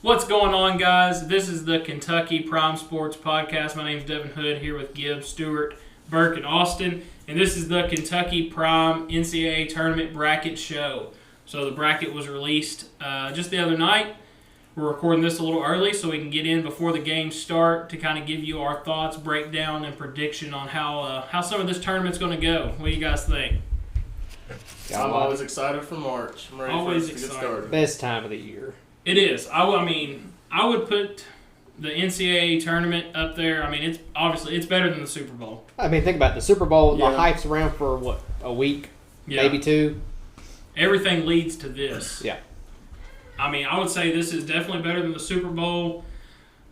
What's going on, guys? This is the Kentucky Prime Sports Podcast. My name's Devin Hood, here with Gibbs, Stewart, Burke, and Austin. And this is the Kentucky Prime NCAA Tournament Bracket Show. So the bracket was released just the other night. We're recording this a little early so we can get in before the games start to kind of give you our thoughts, breakdown, and prediction on how some of this tournament's going to go. What do you guys think? I'm always excited for March. I'm ready Always for us to get excited. started. Best time of the year. It is. I mean, I would put the NCAA tournament up there. I mean, it's better than the Super Bowl. I mean, think about it. The Super Bowl. Yeah. The hype's around for what, a week, maybe two. Everything leads to this. Yeah. I mean, I would say this is definitely better than the Super Bowl.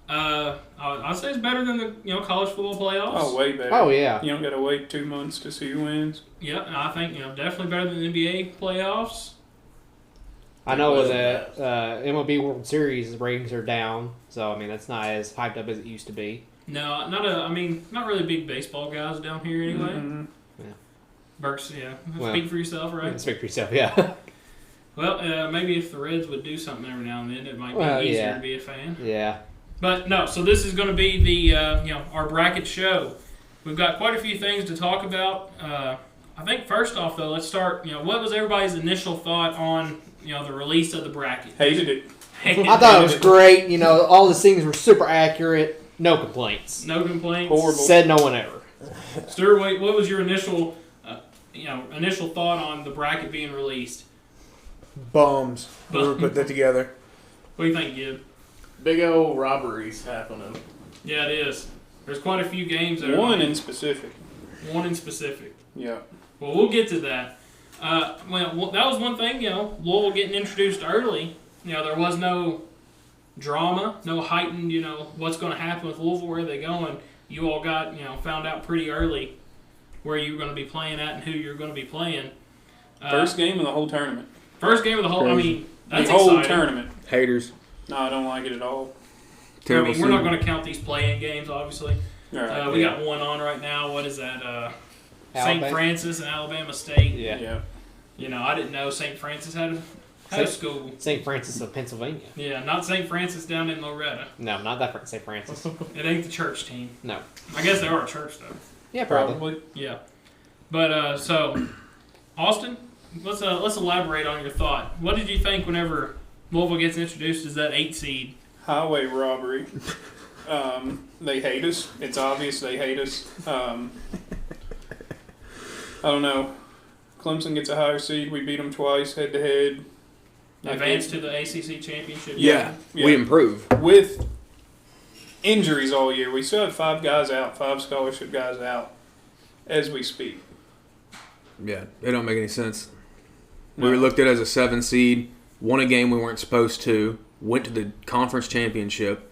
I'd say it's better than the college football playoffs. Oh, way better. Oh yeah. You don't got to wait 2 months to see who wins. Yeah, and I think definitely better than the NBA playoffs. I know Wasn't that MLB World Series ratings are down, so I mean that's not as hyped up as it used to be. No, not really big baseball guys down here anyway. Mm-hmm. Burks, yeah. Well, Speak for yourself, right? Speak for yourself, yeah. Well, maybe if the Reds would do something every now and then, it might be Well, easier yeah. to be a fan. Yeah. But no, so this is going to be the our bracket show. We've got quite a few things to talk about. I think first off though, let's start. What was everybody's initial thought on the release of the bracket? Hated it. I thought it was great. All the things were super accurate. No complaints. No complaints. Horrible. Said no one ever. Stuart, what was your initial thought on the bracket being released? Bums. Whoever put that together. What do you think, Gib? Big old robberies happening. Yeah, it is. There's quite a few games that One in specific. One in specific. Yeah. Well, we'll get to that. Well, that was one thing, Louisville getting introduced early. There was no drama, no heightened, what's going to happen with Louisville, where are they going. You all got, found out pretty early where you were going to be playing at and who you're going to be playing. First game of the whole tournament. First game of the whole, Crazy. I mean, that's the whole exciting. tournament. Haters. No, I don't like it at all. Terrible We're not seed. going to count these play-in games, obviously. All right. We got one on right now. What is that? St. Alabama. Francis and Alabama State. Yeah. Yeah. I didn't know St. Francis had a school. St. Francis of Pennsylvania. Yeah, not St. Francis down in Loretta. No, not that St. Francis. It ain't the church team. No. I guess they are a church, though. Yeah, probably. Probably. Yeah. But, so, Austin, let's elaborate on your thought. What did you think whenever Louisville gets introduced as that 8 seed? Highway robbery. They hate us. It's obvious they hate us. I don't know. Clemson gets a higher seed. We beat them twice head to head. Advance to the ACC championship? Yeah, we improve. With injuries all year. We still have 5 guys out, 5 scholarship guys out as we speak. Yeah, it don't make any sense. No. We were looked at as a 7 seed, won a game we weren't supposed to, went to the conference championship,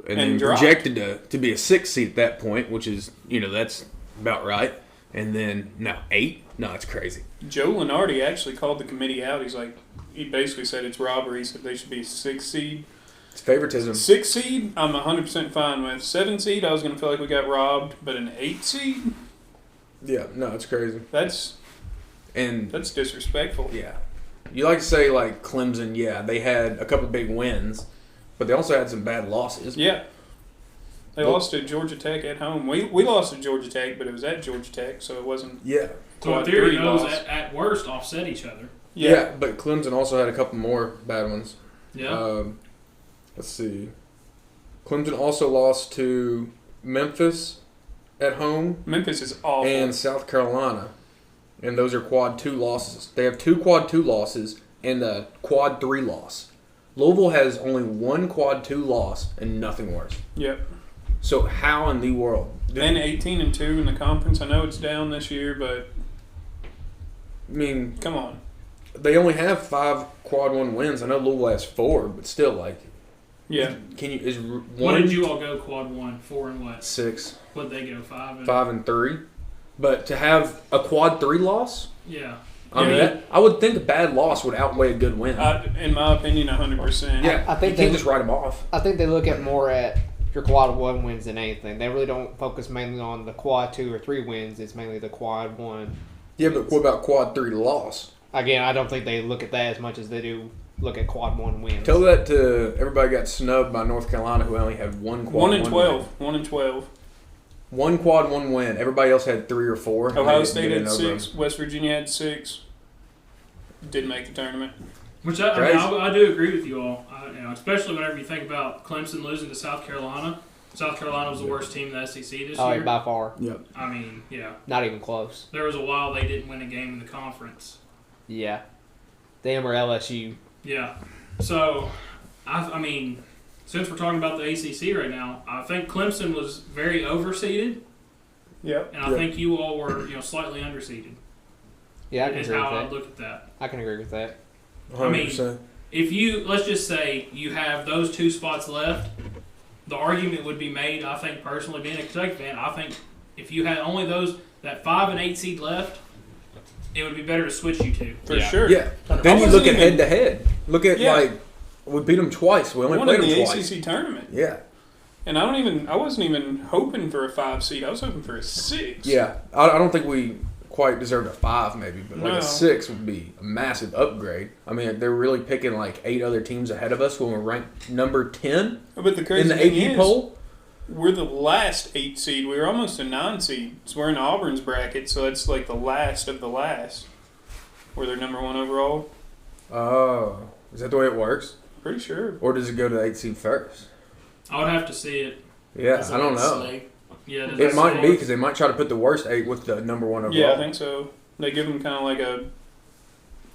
and then dropped. projected to be a 6 seed at that point, which is, that's about right. And then, 8? No, it's crazy. Joe Lenardi actually called the committee out. He basically said it's robbery. He said they should be a 6 seed. It's favoritism. 6 seed, I'm 100% fine with. 7 seed, I was going to feel like we got robbed. But an 8 seed? Yeah, no, it's crazy. That's disrespectful. Yeah. You like to say, Clemson, they had a couple big wins, but they also had some bad losses. Yeah. They lost to Georgia Tech at home. We lost to Georgia Tech, but it was at Georgia Tech, so it wasn't Yeah. So in quad theory, 3 those loss. at worst offset each other. Yeah, but Clemson also had a couple more bad ones. Yeah. Let's see. Clemson also lost to Memphis at home Memphis is awful. and South Carolina, and those are quad 2 losses. They have 2 quad 2 losses and a quad 3 loss. Louisville has only 1 quad 2 loss and nothing worse. Yep. So how in the world? And 18-2 in the conference. I know it's down this year, but I mean, come on. they only have 5 quad 1 wins. I know Louisville has 4, but still, Yeah. can you is one? What did you all go quad 1, 4 and what? 6, What did they go, 5 and 5 and 3, but to have a quad 3 loss. Yeah. I mean, Yeah. I would think a bad loss would outweigh a good win. In my opinion, 100%. Yeah, I think you can't they- just write them off. I think they look at more at your quad 1 wins than anything. They really don't focus mainly on the quad 2 or 3 wins. It's mainly the quad 1. Yeah, but what about quad 3 loss? Again, I don't think they look at that as much as they do look at quad 1 wins. Tell that to everybody got snubbed by North Carolina who only had one quad 1 and 12. win. 1 and 12. One quad 1 win. Everybody else had 3 or 4. and they Ohio didn't State get had in over 6. them. West Virginia had 6. Didn't make the tournament. Which I do agree with you all. Especially whenever you think about Clemson losing to South Carolina. South Carolina was the worst team in the SEC this Oh, year. by far. Yep. I mean, yeah. Not even close. There was a while they didn't win a game in the conference. Yeah. Them or LSU. Yeah. So, I mean, since we're talking about the ACC right now, I think Clemson was very overseeded, Yep. and I think you all were, slightly underseeded. Yeah, I can Is agree with how I that. look at that. I can agree with that. 100%. If you, let's just say you have those 2 spots left, the argument would be made, I think personally, being a Kentucky fan, I think if you had only that 5 and 8 seed left, it would be better to switch you two. For Yeah. sure. Yeah. Then you look at head-to-head. Look at, we beat them twice. We only Won played in them the twice. ACC tournament. Yeah. And I wasn't even hoping for a 5 seed. I was hoping for a 6. Yeah. I don't think we quite deserved a 5 maybe, but like No. a 6 would be a massive upgrade. I mean, they're really picking like 8 other teams ahead of us when we're ranked number 10 But the in crazy the thing AP is, poll. we're the last 8 seed. We were almost a 9 seed. So we're in Auburn's bracket, so it's like the last of the last. Where they're number 1 overall. Oh. Is that the way it works? Pretty sure. Or does it go to the 8 seed first? I would have to see it. Yeah, Does I don't know. say? Yeah, does It that might say be because they might try to put the worst 8 with the number 1 overall. Yeah, I think so. They give them kind of like a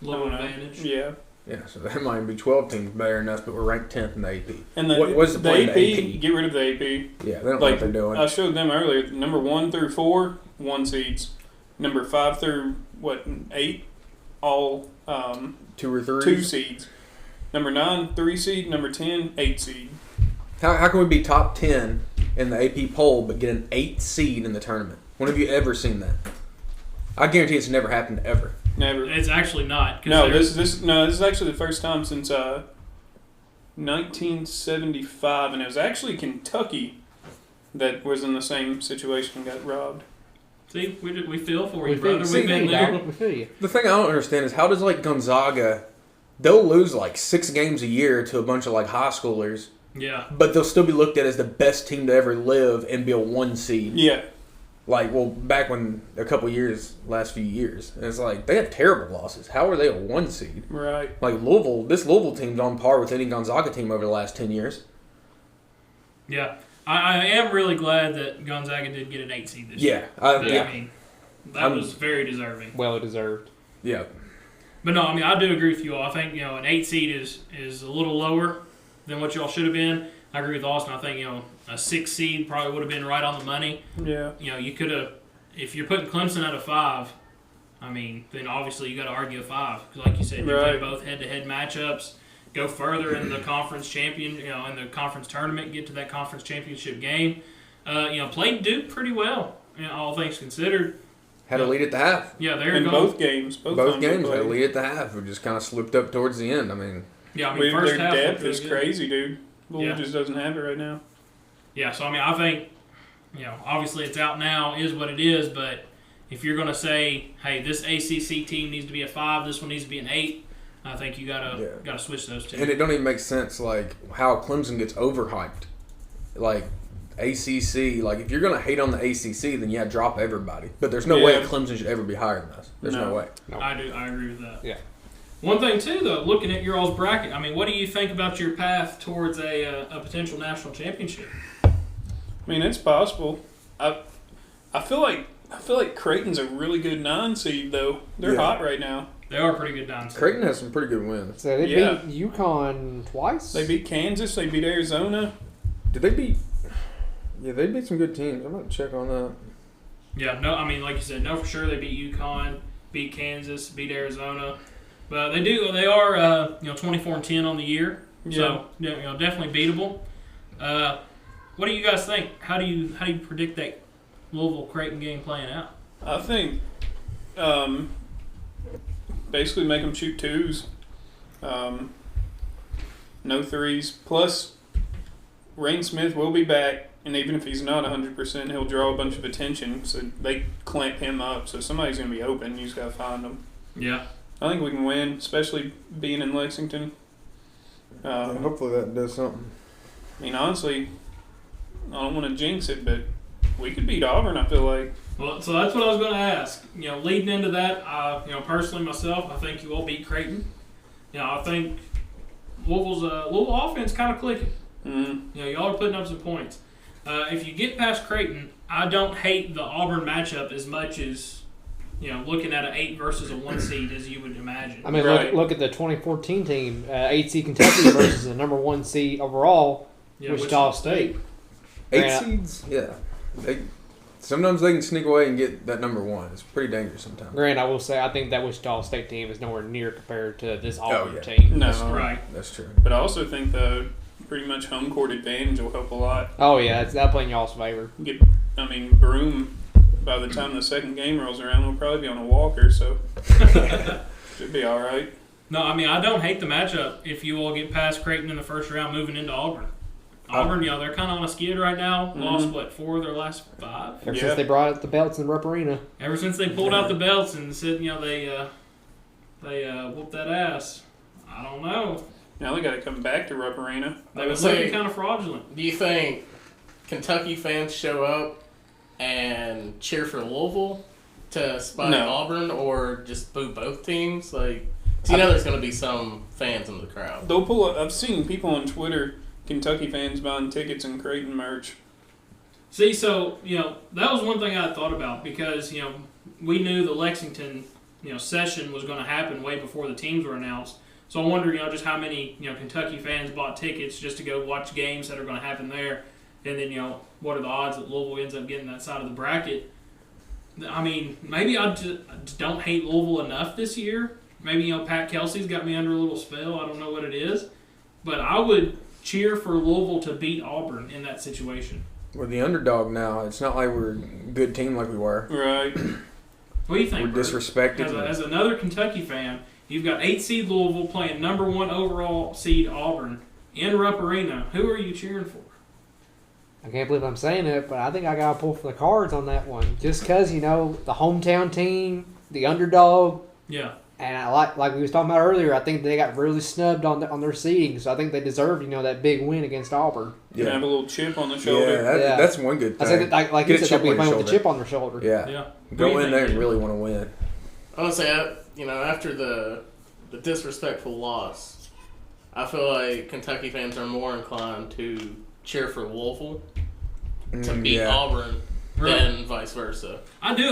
little I don't know. advantage? Yeah. Yeah, so there might be 12 teams better than us, but we're ranked 10th in the AP. And What's the point of AP, the AP? get rid of the AP. Yeah, they don't know Like, what they're doing. I showed them earlier. Number 1 through 4, 1 seeds. Number 5 through 8, all 2 or 3. 2 seeds. Number 9, 3 seed. Number 10, 8 seed. How can we be top 10 in the AP poll but get an 8 seed in the tournament? When have you ever seen that? I guarantee it's never happened ever. Never. It's actually not. 'Cause No, there's- this is actually the first time since 1975, and it was actually Kentucky that was in the same situation and got robbed. See, we feel for We you, brother. feel We've been you, there. dog. We feel you. The thing I don't understand is how does like Gonzaga, they'll lose like 6 games a year to a bunch of like high schoolers, Yeah. but they'll still be looked at as the best team to ever live and be a 1 seed. Yeah. Like, well, back when a couple years, last few years, and it's like they had terrible losses. How are they a 1 seed? Right. Like this Louisville team's on par with any Gonzaga team over the last 10 years. Yeah. I am really glad that Gonzaga did get an 8 seed this year. I mean, that was very deserving. Well deserved. Yeah. But no, I mean, I do agree with you all. I think, an 8 seed is a little lower than what y'all should have been. I agree with Austin. I think, a 6 seed probably would have been right on the money. Yeah. You could have, if you're putting Clemson at a 5, I mean, then obviously you got to argue a 5. Because like you said, you play both head-to-head matchups, go further in the conference in the conference tournament, get to that conference championship game. Played Duke pretty well, all things considered. Had a lead at the half. Yeah, there In you go. both games. Both times they games had a played. lead at the half. We just kind of slipped up towards the end. I mean, Yeah, I mean, first Their half depth looked is really good. crazy, dude. Louisville Yeah. just doesn't have it right now. Yeah, so I mean, I think, obviously it's out now, is what it is. But if you're going to say, hey, this ACC team needs to be a 5, this one needs to be an 8, I think you gotta switch those two. and it don't even make sense like how Clemson gets overhyped. Like ACC, like if you're gonna hate on the ACC, then drop everybody. But there's no way Clemson should ever be higher than us. There's no way. No. I agree with that. Yeah. One thing too, though, looking at your all's bracket, I mean, what do you think about your path towards a potential national championship? I mean, it's possible. I feel like Creighton's a really good 9 seed though. They're hot right now. They are pretty good down. Creighton has some pretty good wins. So they Yeah. beat UConn twice. They beat Kansas. They beat Arizona. Did they beat? Yeah, they beat some good teams. I'm gonna check on that. Yeah, no, I mean, like you said, no, for sure they beat UConn, beat Kansas, beat Arizona, but they are 24-10 on the year, so definitely beatable. What do you guys think? How do you predict that Louisville Creighton game playing out? I think basically make them shoot 2s. No 3s. Plus, Rain Smith will be back, and even if he's not 100%, he'll draw a bunch of attention. So they clamp him up. So somebody's going to be open. You just got to find them. Yeah. I think we can win, especially being in Lexington. Hopefully that does something. I mean, honestly, I don't want to jinx it, but we could beat Auburn, I feel like. Well, so that's what I was going to ask. Leading into that, personally myself, I think you all beat Creighton. I think Louisville offense kind of clicking. Mm-hmm. Y'all are putting up some points. If you get past Creighton, I don't hate the Auburn matchup as much as looking at an 8 versus a 1 seed as you would imagine. I mean, Right. look at the 2014 team, 8 seed Kentucky versus the number 1 seed overall, Wichita State. 8 seeds, yeah. Sometimes they can sneak away and get that number 1. It's pretty dangerous sometimes. Grant, I will say, I think that Wichita State team is nowhere near compared to this Auburn yeah. team. No. Right. That's true. But I also think the pretty much home court advantage will help a lot. Oh, yeah, that'll play in y'all's favor. Broome, by the time the second game rolls around, will probably be on a walker, so should be all right. No, I don't hate the matchup if you all get past Creighton in the first round moving into Auburn. Auburn, they're kind of on a skid right now. Lost, 4 of their last 5? Ever since they brought out the belts in Rupp Arena. Ever since they pulled out the belts and said, they whooped that ass. I don't know. Now they got to come back to Rupp Arena. They were looking kind of fraudulent. Do you think Kentucky fans show up and cheer for Louisville to spite Auburn, or just boo both teams? There's going to be some fans in the crowd. They'll pull up. I've seen people on Twitter, Kentucky fans buying tickets and Creighton merch. See, so, that was one thing I thought about because, we knew the Lexington, session was going to happen way before the teams were announced. So I wonder, just how many, Kentucky fans bought tickets just to go watch games that are going to happen there. And then, what are the odds that Louisville ends up getting that side of the bracket? Maybe I just don't hate Louisville enough this year. Maybe, Pat Kelsey's got me under a little spell. I don't know what it is. But I would cheer for Louisville to beat Auburn in that situation. We're the underdog now. It's not like we're a good team like we were. Right. What do you think, We're Bert? disrespected. As another Kentucky fan, you've got 8 seed Louisville playing number 1 overall seed Auburn in Rupp Arena. Who are you cheering for? I can't believe I'm saying it, but I think I got to pull for the Cards on that one. Just because, the hometown team, the underdog. Yeah. And I like we was talking about earlier, I think they got really snubbed on their seeding, so I think they deserved, that big win against Auburn. Yeah. Have a little chip on the shoulder. Yeah, that's one good thing. I said that, like you said, they'll be playing with a chip on their shoulder. Yeah. Go in there and really want to win. I would say, after the disrespectful loss, I feel like Kentucky fans are more inclined to cheer for Louisville to beat Auburn than vice versa. I do.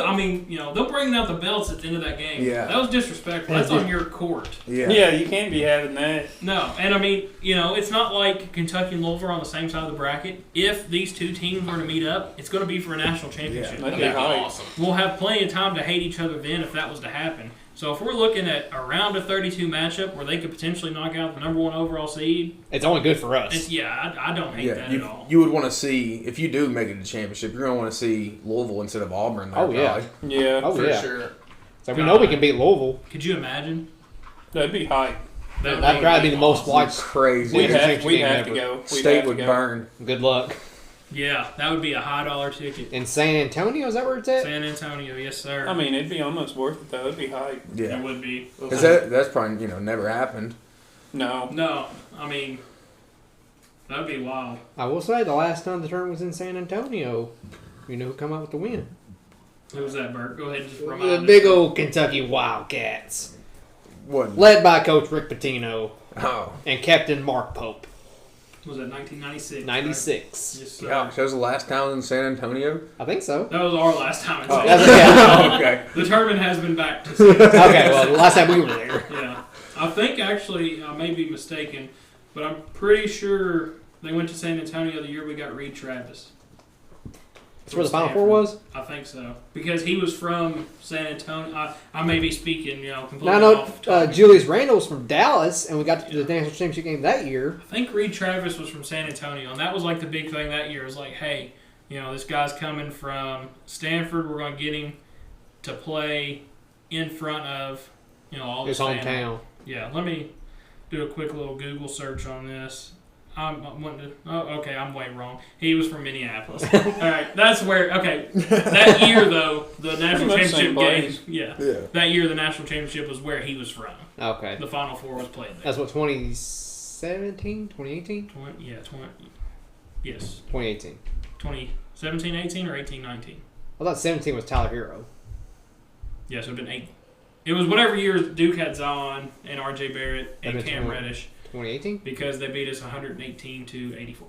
They'll bring out the belts at the end of that game. Yeah. That was disrespectful. That's on your court. Yeah, you can't be having that. No. And, it's not like Kentucky and Louisville are on the same side of the bracket. If these two teams were to meet up, it's going to be for a national championship. That'd That'd be be hype. awesome. We'll have plenty of time to hate each other then if that was to happen. So if we're looking at a round of 32 matchup where they could potentially knock out the number 1 overall seed, It's only good for us. I don't hate that at all. You would want to see, if you do make it to the championship, you're going to want to see Louisville instead of Auburn. There, Yeah. probably. Yeah. Oh, For yeah. sure. So we know we can beat Louisville. Could you imagine? That'd be hype. That'd probably be the most watched. Crazy. We'd We'd game have to ever. go. We'd State have to would go. burn. Good luck. Yeah, that would be a high dollar ticket. In San Antonio, is that where it's at? San Antonio, yes sir. It'd be almost worth it, though. It'd be hype. It Yeah. would be. Because that's probably, never happened. No. No, that would be wild. I will say the last time the tournament was in San Antonio, you know who come out with the win? Who was that, Bert? Go ahead and just The remind us. big old Kentucky Wildcats, What? led by Coach Rick Pitino Oh. and Captain Mark Pope. Was that 1996? 96. Right? Yes, sir. Gosh, that was the last time in San Antonio? I think so. That was our last time in Oh. San Antonio. Yeah. Okay. The tournament has been back to San Antonio. Okay, well, the last time we were there. Yeah. I think actually, I may be mistaken, but I'm pretty sure they went to San Antonio the year we got Reed Travis. That's where the Final Four was? I think so. Because he was from San Antonio. I may be speaking, completely Now, I know off topic. Julius Randle's from Dallas, and we got to the national championship game that year. I think Reed Travis was from San Antonio, and that was like the big thing that year. It was like, hey, this guy's coming from Stanford. We're going to get him to play in front of, all His his family. hometown. Yeah, let me do a quick little Google search on this. I'm way wrong. He was from Minneapolis. All right, that's where. Okay, that year though, the national Pretty much championship same game. place. Yeah, Yeah. that year the national championship was where he was from. Okay. The Final Four was played there. That's what, 2018? 20, yes. 2018. 2017, 18, or 18, 19? I thought 17 was Tyler Hero. Yeah, so it would have been 8. It was whatever year Duke had Zion and R.J. Barrett and That'd been Cam Reddish 2018? because they beat us 118 to 84.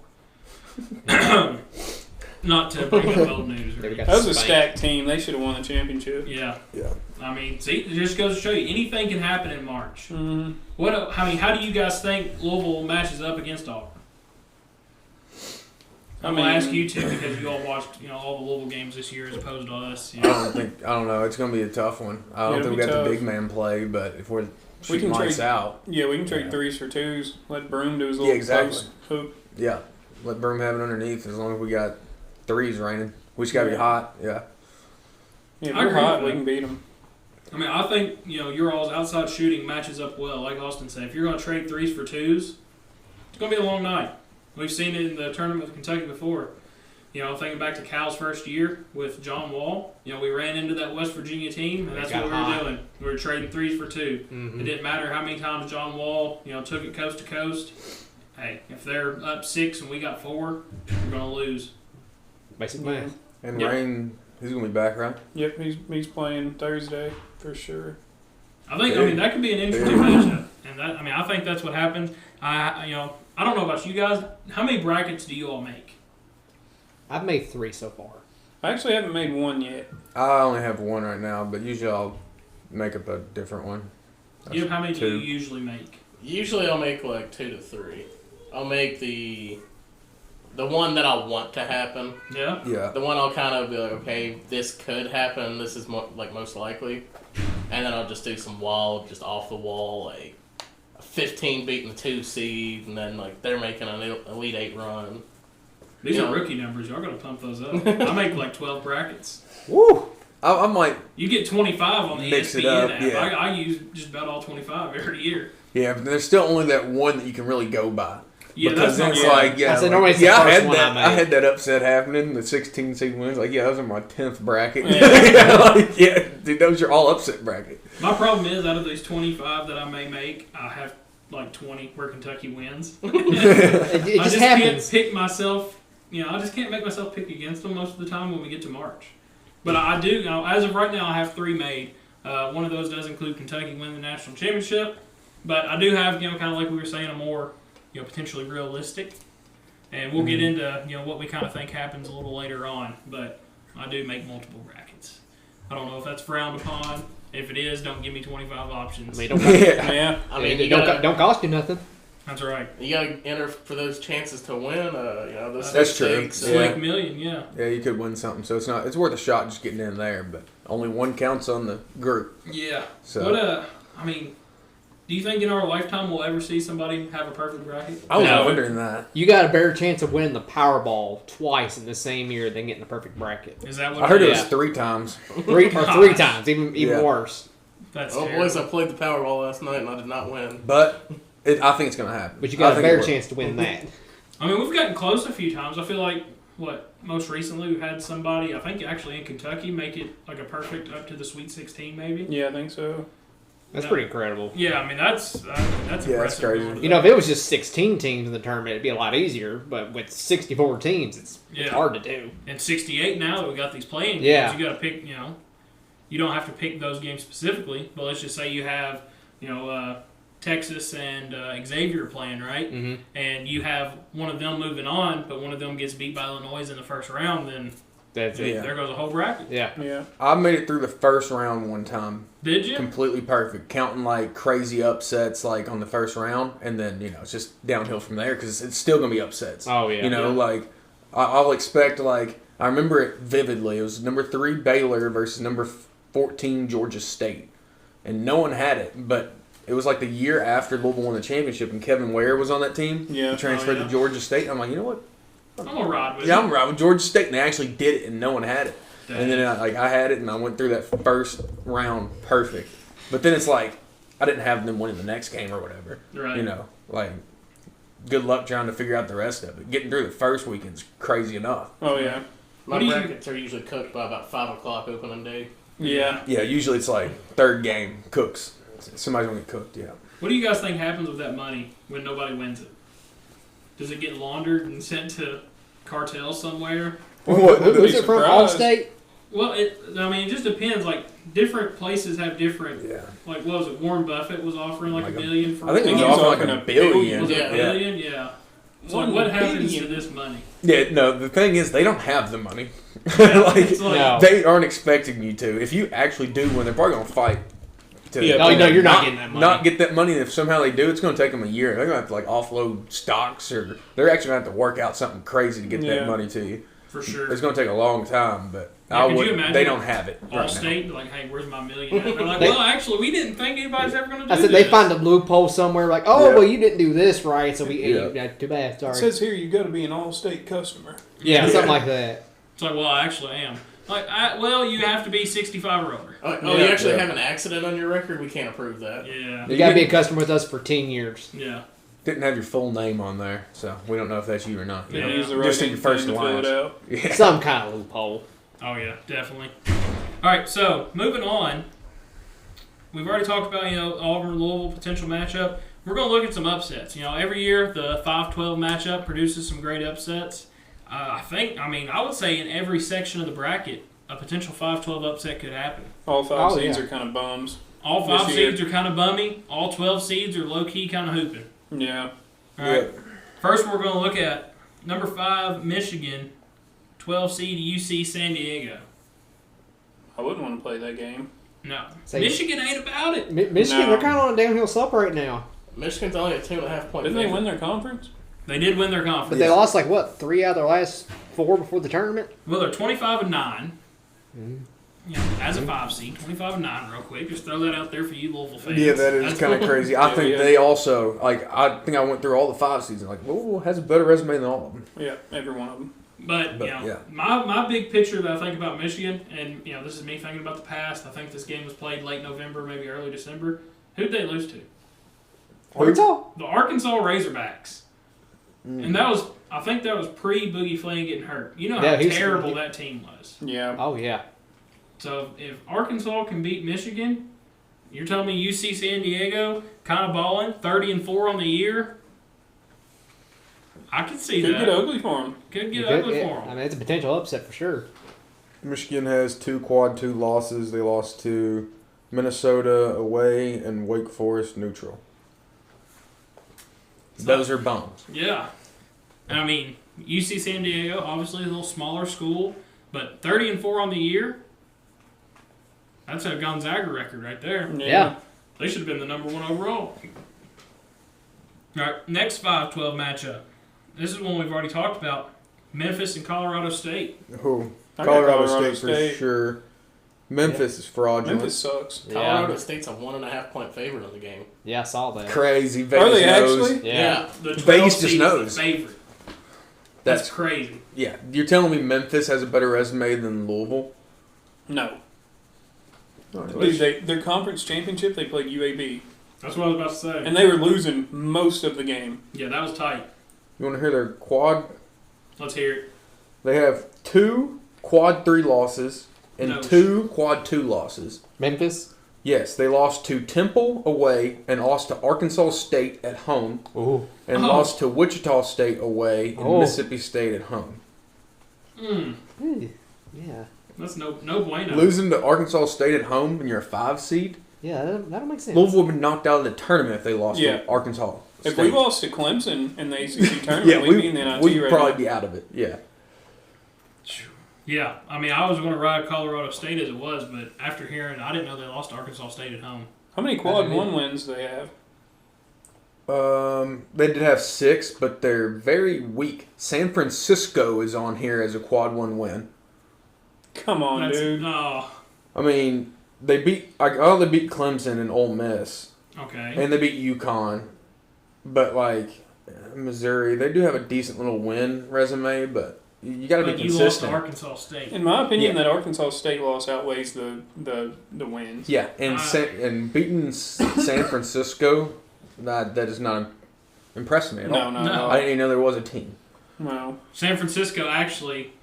Not to bring up old news. Or They got That was a spanked. stacked team. They should have won the championship. yeah. Yeah. I mean, see, it just goes to show you anything can happen in March. Mm-hmm. How do you guys think Louisville matches up against Auburn? I'm I gonna mean- ask you two because you all watched, all the Louisville games this year as opposed to us. I don't know. It's gonna be a tough one. I don't It'll think we be got tough. the big man play, but if we're shooting can lights trade- out, Yeah, we can trade Yeah. 3s for 2s. Let Broom do his little exactly. post hook. yeah, let Broom have it underneath as long as we got threes raining. We just gotta be hot. Yeah. Yeah, if I we're agree hot, with we that. can beat them. I mean, I think your all's outside shooting matches up well. Like Austin said, if you're gonna trade 3s for 2s, it's gonna be a long night. We've seen it in the tournament with Kentucky before. Thinking back to Cal's first year with John Wall, we ran into that West Virginia team, and that's what we were doing. We were trading 3s for 2. Mm-hmm. It didn't matter how many times John Wall, took it coast to coast. Hey, if they're up 6 and we got 4, we're gonna lose. Basic Yeah. math. And Yep. Rain, he's gonna be back, right? Yep, he's playing Thursday for sure. I mean, that could be an interesting matchup, and I think that's what happens. I don't know about you guys. How many brackets do you all make? I've made 3 so far. I actually haven't made one yet. I only have one right now, but usually I'll make up a different one. How many do 2. you usually make? Usually I'll make like 2 to 3. I'll make the one that I want to happen. Yeah. Yeah. The one I'll kind of be like, okay, this could happen. This is most likely. And then I'll just do some wild, just off the wall, like a 15 beating the 2 seed, and then like they're making an Elite 8 run. These Yeah. are rookie numbers. Y'all gotta pump those up. I make like 12 brackets. Woo! I'm like, You get 25 on the Mix it ESPN up, app. yeah. I use just about all 25 every year. yeah, but there's still only that one that you can really go by. Yeah, Because that's then not it's like, yeah, I said like, normally it's the yeah, I first had one that. I I made. had that upset happening. The 16 seed wins. Like, yeah, those are my 10th bracket. Yeah. Like, yeah, dude, those are all upset bracket. My problem is, out of these 25 that I may make, I have like 20 where Kentucky wins. It I just just happens. can't pick myself. I just can't make myself pick against them most of the time when we get to March. But I do. As of right now, I have 3 made. One of those does include Kentucky winning the national championship. But I do have, kind of like we were saying, a more, potentially realistic. And we'll get into, what we kind of think happens a little later on. But I do make multiple brackets. I don't know if that's frowned upon. If it is, don't give me 25 options. I mean, don't cost, Yeah. Yeah. I mean, it don't cost you nothing. That's right. you gotta enter for those chances to win. Those That's true. stakes. Yeah. Slick million, yeah. Yeah, you could win something. So it's worth a shot just getting in there. But only one counts on the group. Yeah. So Do you think in our lifetime we'll ever see somebody have a perfect bracket? I was No. wondering that. You got a better chance of winning the Powerball twice in the same year than getting the perfect bracket. Is that what I heard it is? was 3 times. 3 times, even Yeah. worse. That's Oh terrible. boys, I played the Powerball last night and I did not win. But I think it's going to happen. But you I got a think better it will. chance to win that. I mean, we've gotten close a few times. I feel like, most recently we've had somebody, I think actually in Kentucky, make it like a perfect up to the Sweet 16 maybe. Yeah, I think so. That's Yeah. pretty incredible. Yeah, I mean, that's Yeah, that's impressive. crazy. going to You know, if it was just 16 teams in the tournament, it'd be a lot easier. But with 64 teams, it's Yeah. hard to do. And 68 now that we got these playing games, Yeah. you got to pick, you don't have to pick those games specifically, but let's just say you have, Texas and Xavier playing, right? Mm-hmm. And you have one of them moving on, but one of them gets beat by Illinois in the first round, then That's it. Yeah. there goes a whole bracket. Yeah. Yeah. I made it through the first round one time. Did you? Completely perfect. Counting like crazy upsets like on the first round. And then, it's just downhill from there because it's still going to be upsets. Oh, yeah. Like I'll expect like, I remember it vividly. It was number 3 Baylor versus number 14 Georgia State. And no one had it, but it was like the year after Louisville won the championship and Kevin Ware was on that team. Yeah. He transferred Oh, yeah. to Georgia State. I'm like, you know what? I'm going to ride with Yeah, you. I'm right with Georgia State. And they actually did it and no one had it. Dang. And then I had it and I went through that first round perfect. But then it's like I didn't have them winning the next game or whatever. Right. Like good luck trying to figure out the rest of it. Getting through the first weekend's crazy enough. Oh, yeah. My What do you- brackets are usually cooked by about 5 o'clock opening day. Yeah. Yeah, usually it's like third game cooks. Somebody's gonna get cooked. Yeah. What do you guys think happens with that money when nobody wins it? Does it get laundered and sent to cartels somewhere? What? Who's it from? Allstate? Well, it just depends. Like, different places have different. Yeah. Like, what was it? Warren Buffett was offering like $1 billion for. I think he it was was offering offering like $1 billion. Was it Yeah. $1 billion? Yeah. So $1 what happens billion. to this money? Yeah, no, the thing is, they don't have the money. It's like, No. They aren't expecting you to. If you actually do win, they're probably going to fight. To Yeah, No, you're not getting that money. Not get that money. If somehow they do, it's going to take them a year. They're going to have to like offload stocks, or they're actually going to have to work out something crazy to get Yeah. that money to you. for sure. It's going to take a long time, but Yeah, could you imagine they don't have it right now. Allstate, like, hey, where's my $1 million? And they're like, They- well, actually, we didn't think anybody's ever going to do I said this. they find a loophole somewhere. Like, oh, Yeah. well, you didn't do this right, so we Yeah. yeah, too bad. It Sorry. says here you got to be an all-state customer. Yeah, Yeah. something like that. It's like, well, I actually am. Like, well, you have to be 65 or older. Oh, you actually have an accident on your record? We can't approve that. Yeah. You got to be a customer with us for 10 years. Yeah. Didn't have your full name on there, so we don't know if that's you or not. Yeah. Use the right Just in your first thing to fill lines. it out. Yeah. Some kind of loophole. Oh, yeah, definitely. All right, so moving on. We've already talked about, Auburn-Louisville potential matchup. We're going to look at some upsets. Every year the 5-12 matchup produces some great upsets. I would say in every section of the bracket, a potential 5-12 upset could happen. All five Oh, seeds yeah. are kind of bums. All This 5 year. seeds are kind of bummy. All 12 seeds are low-key kind of hooping. Yeah. All right. First, we're going to look at number 5, Michigan, 12 seed UC San Diego. I wouldn't want to play that game. No. Say- Michigan ain't about it. Michigan, No. they're kind of on a downhill slope right now. Michigan's only a 2.5 point Didn't they favorite. win their conference? They did win their But conference. they lost, 3 out of their last 4 before the tournament? Well, they're 25-9. Mhm. As a 5 seed, 25-9, real quick. Just throw that out there for you Louisville fans. Yeah, that is That's- kind of crazy. I think Yeah. they also I think I went through all the 5 seasons. Like Louisville has a better resume than all of them. Yeah, every one of them. But yeah. my big picture that I think about Michigan, and this is me thinking about the past. I think this game was played late November, maybe early December. Who'd they lose to? Arkansas? The Arkansas Razorbacks. And I think that was pre Boogie Flynn getting hurt. You know how Yeah, he's- terrible that team was. Yeah. Oh, yeah. So if Arkansas can beat Michigan, you're telling me UC San Diego kind of balling, 30-4 on the year. I could see Could that. get ugly for them. Could get Yeah, ugly for I them. mean, it's a potential upset for sure. Michigan has 2 quad 2 losses. They lost to Minnesota away and Wake Forest neutral. Those are bombs. Yeah. And I mean, UC San Diego, obviously a little smaller school, but 30-4 on the year. That's a Gonzaga record right there. Yeah. They should have been the number 1 overall. All right, next 5-12 matchup. This is one we've already talked about. Memphis and Colorado State. Who? I got Colorado, Colorado State, State. for sure. Memphis is fraudulent. Memphis sucks. Colorado Yeah, State's a 1.5 point favorite on the game. yeah, I saw that. Crazy. Vegas Are they knows. actually? Yeah. The 12 Vegas just seed is knows. the favorite. That's That's crazy. yeah. You're telling me Memphis has a better resume than Louisville? No. Dude, their conference championship, they played UAB. That's what I was about to say. And they were losing most of the game. Yeah, that was tight. You want to hear their quad? Let's hear it. They have 2 quad 3 losses and No. 2 quad 2 losses. Memphis? Yes, they lost to Temple away and lost to Arkansas State at home Ooh. and Oh. lost to Wichita State away and Oh. Mississippi State at home. Yeah. That's no bueno. Losing to Arkansas State at home and you're a 5 seed? Yeah, that'll make sense. Louisville would have been knocked out of the tournament if they lost Yeah. to Arkansas State. If we lost to Clemson in the ACC tournament, yeah, we'd be in the NIT we'd right probably now. be out of it. Yeah. Yeah, I mean, I was going to ride Colorado State as it was, but after hearing, I didn't know they lost to Arkansas State at home. How many quad 1 wins do they have? They did have 6, but they're very weak. San Francisco is on here as a quad 1 win. Come on, dude. No. I mean, they beat Clemson and Ole Miss, Okay. and they beat UConn, but Missouri, they do have a decent little win resume, but you got to be But you lost to consistent. Arkansas State. In my opinion, Yeah. that Arkansas State loss outweighs the wins. Yeah, and beating San Francisco, that does not impress me at all. No. I didn't even know there was a team. No. San Francisco actually,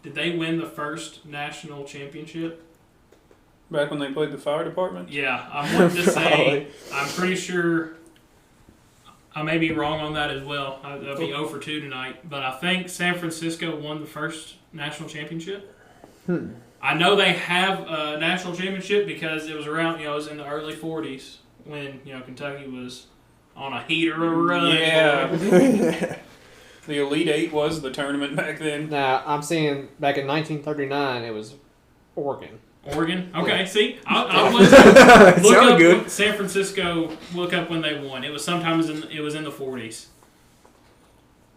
did they win the first national championship? Back when they played the fire department? Yeah, I wanted to say, I'm pretty sure I may be wrong on that as well. I'll be 0 for 2 tonight. But I think San Francisco won the first national championship. I know they have a national championship because it was around, it was in the early 40s when, Kentucky was on a heater of a run. Yeah. The Elite Eight was the tournament back then. Now, I'm seeing back in 1939, it was Oregon. Oregon? Okay, see? I was look Sounded up good. San Francisco, look up when they won. It was sometimes in the 40s.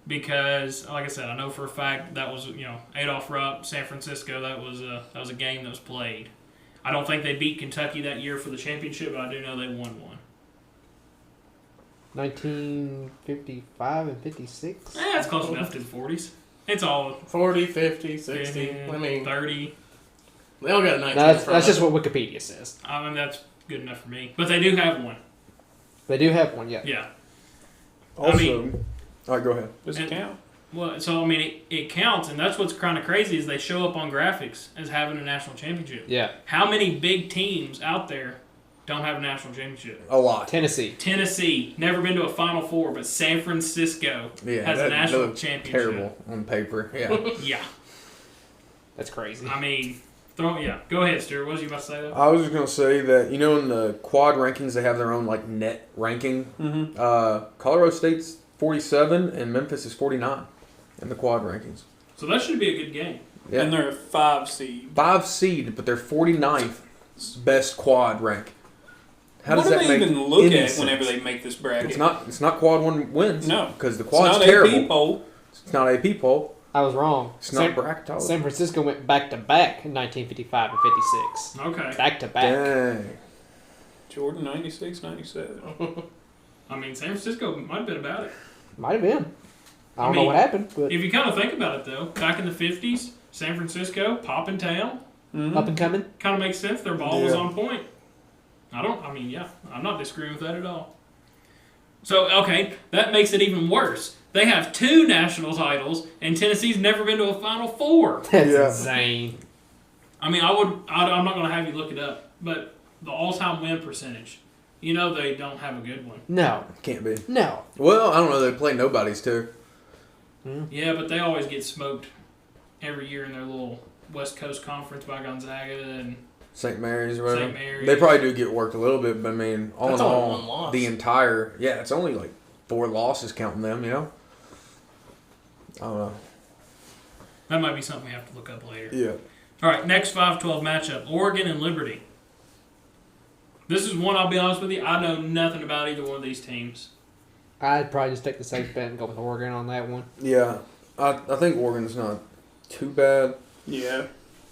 Because, like I said, I know for a fact that was, Adolph Rupp, San Francisco, that was a game that was played. I don't think they beat Kentucky that year for the championship, but I do know they won one. 1955 and 56? That's close enough to the 40s. It's all 40, 50, 60. 50, I mean, 30. they all got a 19. That's just what Wikipedia says. I mean, that's good enough for me. But they do have one. They do have one, yeah. Yeah. Also, all right, go ahead. Does it count? Well, so, I mean, it counts, and that's what's kind of crazy is they show up on graphics as having a national championship. Yeah. How many big teams out there don't have a national championship? A lot. Tennessee, never been to a Final Four, but San Francisco has a national championship. Terrible on paper. Yeah. Yeah. That's crazy. I mean, go ahead, Stuart. What was you about to say, though? I was just gonna say that in the quad rankings they have their own net ranking. Mm-hmm. Colorado State's 47 and Memphis is 49 in the quad rankings. So that should be a good game. Yeah. And they're a 5 seed. 5 seed, but they're 49th best quad rank. How What does do that they make even look any at sense? whenever they make this bracket? It's not quad 1 wins. No. Because the It's quad's not terrible. AP poll. It's not AP poll. I was wrong. It's not bracketology. San Francisco went back-to-back in 1955 and 56. Okay. Back-to-back. Dang. Jordan 96, 97. I mean, San Francisco might have been about it. Might have been. I don't know mean, what happened, but If you kind of think about it, though, back in the 50s, San Francisco, poppin' town, Mm-hmm. up and coming. kind of makes sense. Their ball was Yeah. on point. I'm not disagreeing with that at all. So, okay, that makes it even worse. They have 2 national titles, and Tennessee's never been to a Final Four. That's Yeah. insane. I mean, I'm not going to have you look it up, but the all-time win percentage, they don't have a good one. No. Can't be. No. Well, I don't know. They play nobodies too. Yeah, but they always get smoked every year in their little West Coast conference by Gonzaga and St. Mary's or whatever. St. Mary's. They probably do get worked a little bit, but I mean, all That's in only all, one loss. the entire it's only like 4 losses counting them. I don't know. That might be something we have to look up later. Yeah. All right, next 5-12 matchup, Oregon and Liberty. This is one, I'll be honest with you, I know nothing about either one of these teams. I'd probably just take the safe bet and go with Oregon on that one. Yeah. I think Oregon's not too bad. Yeah.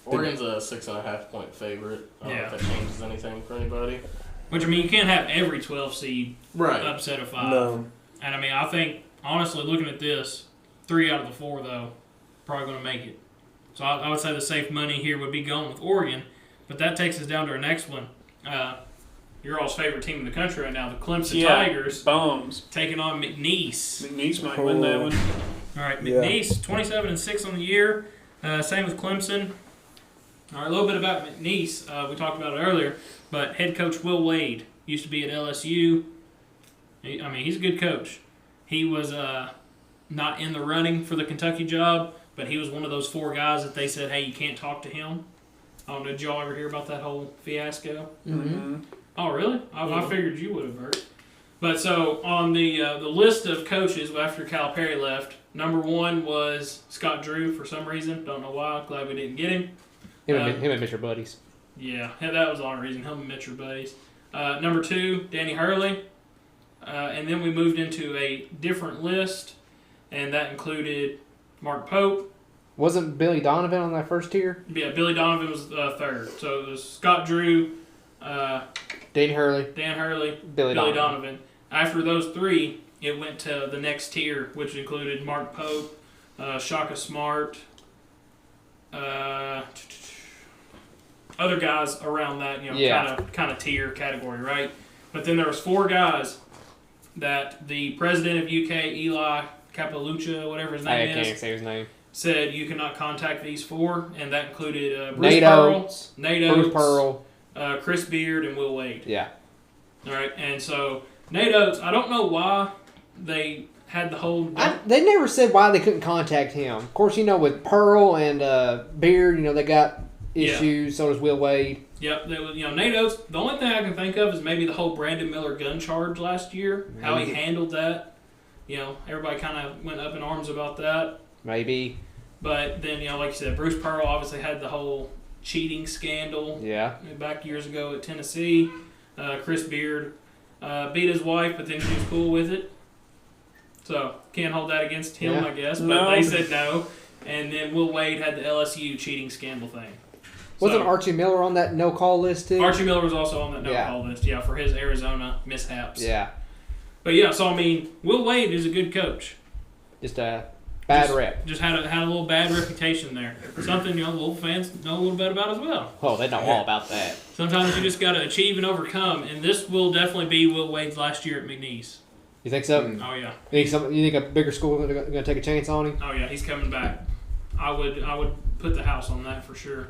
Oregon's a 6.5 point favorite. I don't know if that changes anything for anybody. Which, I mean, you can't have every 12 seed upset a 5. No. And, I mean, I think, honestly, looking at this, 3 out of the 4, though, probably going to make it. So I would say the safe money here would be going with Oregon. But that takes us down to our next one. Your all's favorite team in the country right now, the Clemson Tigers, Bums. taking on McNeese. McNeese might win that one. All right, Yeah. McNeese, 27-6 on the year. Same with Clemson. All right, a little bit about McNeese. We talked about it earlier, but head coach Will Wade used to be at LSU. He's a good coach. He was not in the running for the Kentucky job, but he was one of those 4 guys that they said, hey, you can't talk to him. I don't know, did y'all ever hear about that whole fiasco? Mm-hmm. Oh, really? I figured you would have, Bert. But so on the list of coaches after Calipari left, number 1 was Scott Drew for some reason. Don't know why. Glad we didn't get him. Him and Mr. Buddies. Yeah, that was the only reason. Him and Mitch are buddies. Number 2, Danny Hurley. And then we moved into a different list, and that included Mark Pope. Wasn't Billy Donovan on that first tier? Yeah, Billy Donovan was 3rd. So it was Scott Drew, Dan Hurley. Dan Hurley, Billy Donovan. After those 3, it went to the next tier, which included Mark Pope, Shaka Smart, other guys around that, kind of tier category, right? But then there was 4 guys that the president of UK, Eli Capalucha, whatever his name I is, can't say his name. said you cannot contact these 4, and that included Bruce Nate Pearl, Oates, Nate Bruce Oates, Pearl, Chris Beard, and Will Wade. Yeah. All right, and so Nate Oates, I don't know why they had the whole. They never said why they couldn't contact him. Of course, with Pearl and Beard, they got issues. So does Will Wade. Yep, Nate Oates. The only thing I can think of is maybe the whole Brandon Miller gun charge last year. How he handled that. Everybody kind of went up in arms about that. Maybe. But then, like you said, Bruce Pearl obviously had the whole cheating scandal. Yeah. Back years ago at Tennessee. Chris Beard beat his wife, but then she was cool with it. So, can't hold that against him, I guess. But they said no. And then Will Wade had the LSU cheating scandal thing. Wasn't Archie Miller on that no-call list, too? Archie Miller was also on that no-call list, for his Arizona mishaps. Yeah. But, so, Will Wade is a good coach. Just a bad rep. Just had a little bad reputation there. Something, Louisville fans know a little bit about as well. Oh, they know all about that. Sometimes you just got to achieve and overcome, and this will definitely be Will Wade's last year at McNeese. You think so? Oh, yeah. You think a bigger school is going to take a chance on him? Oh, yeah, he's coming back. I would put the house on that for sure.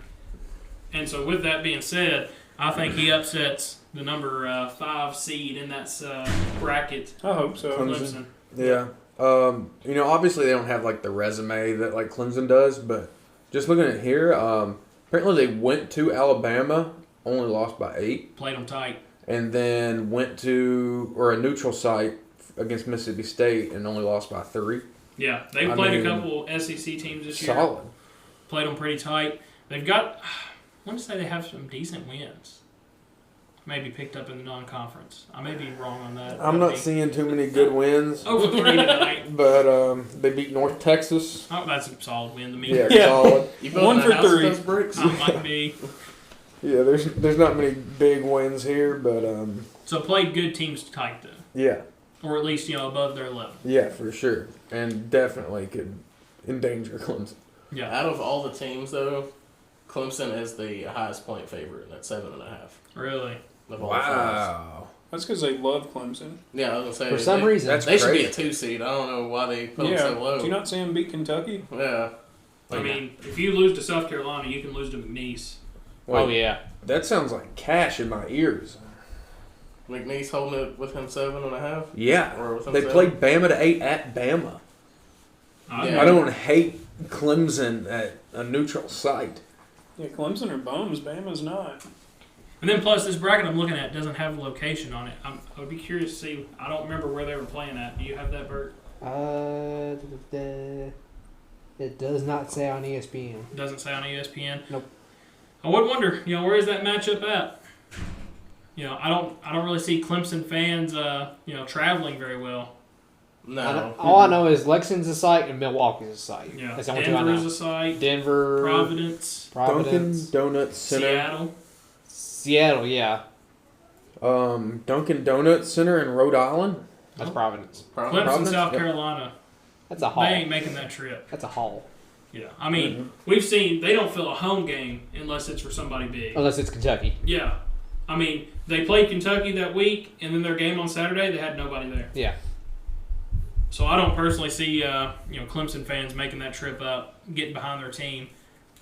And so with that being said, I think he upsets the number 5 seed in that bracket. I hope so. Clemson. Yeah. Obviously they don't have the resume that Clemson does, but just looking at here, apparently they went to Alabama, only lost by 8. Played them tight. And then went to a neutral site against Mississippi State and only lost by 3. Yeah, they've played a couple SEC teams this year. Solid. Played them pretty tight. They've got, I want to say they have some decent wins. Maybe picked up in the non-conference. I may be wrong on that. I'm not seeing too many good wins. Over 3 tonight. But they beat North Texas. Oh, that's a solid win to me. Yeah. Solid. You 1 for 3. Bricks? Might be. Yeah, there's not many big wins here, but So played good teams tight though. Yeah. Or at least above their level. Yeah, for sure, and definitely could endanger Clemson. Yeah. Out of all the teams though, Clemson is the highest point favorite at 7.5. Really? Wow. That's because they love Clemson. Yeah, I was gonna say For some reason, that's they should be crazy. a 2 seed. I don't know why they put them so low. Do you not see them beat Kentucky? Yeah. If you lose to South Carolina, you can lose to McNeese. Wait, oh yeah, that sounds like cash in my ears. McNeese holding it with him 7.5. Yeah, Or with him they 7? played Bama to 8 at Bama. Yeah. I don't hate Clemson at a neutral site. Yeah, Clemson are bums. Bama's not. And then plus this bracket I'm looking at doesn't have a location on it. I would be curious to see. I don't remember where they were playing at. Do you have that, Bert? It does not say on ESPN. It doesn't say on ESPN. Nope. I would wonder. Where is that matchup at? I don't really see Clemson fans. Traveling very well. No. All I know is Lexington's a site and Milwaukee's a site. Yeah. That's the only two I Denver know. is a site. Denver, Providence. Providence, Dunkin' Donuts Center. Seattle. yeah. Dunkin' Donuts Center in Rhode Island. That's Providence. Clemson, Providence? South Yep. Carolina. That's a They haul. ain't making that trip. That's a haul. Yeah. We've seen they don't fill a home game unless it's for somebody big. Unless it's Kentucky. Yeah. They played Kentucky that week, and then their game on Saturday, they had nobody there. Yeah. So I don't personally see, Clemson fans making that trip up, getting behind their team.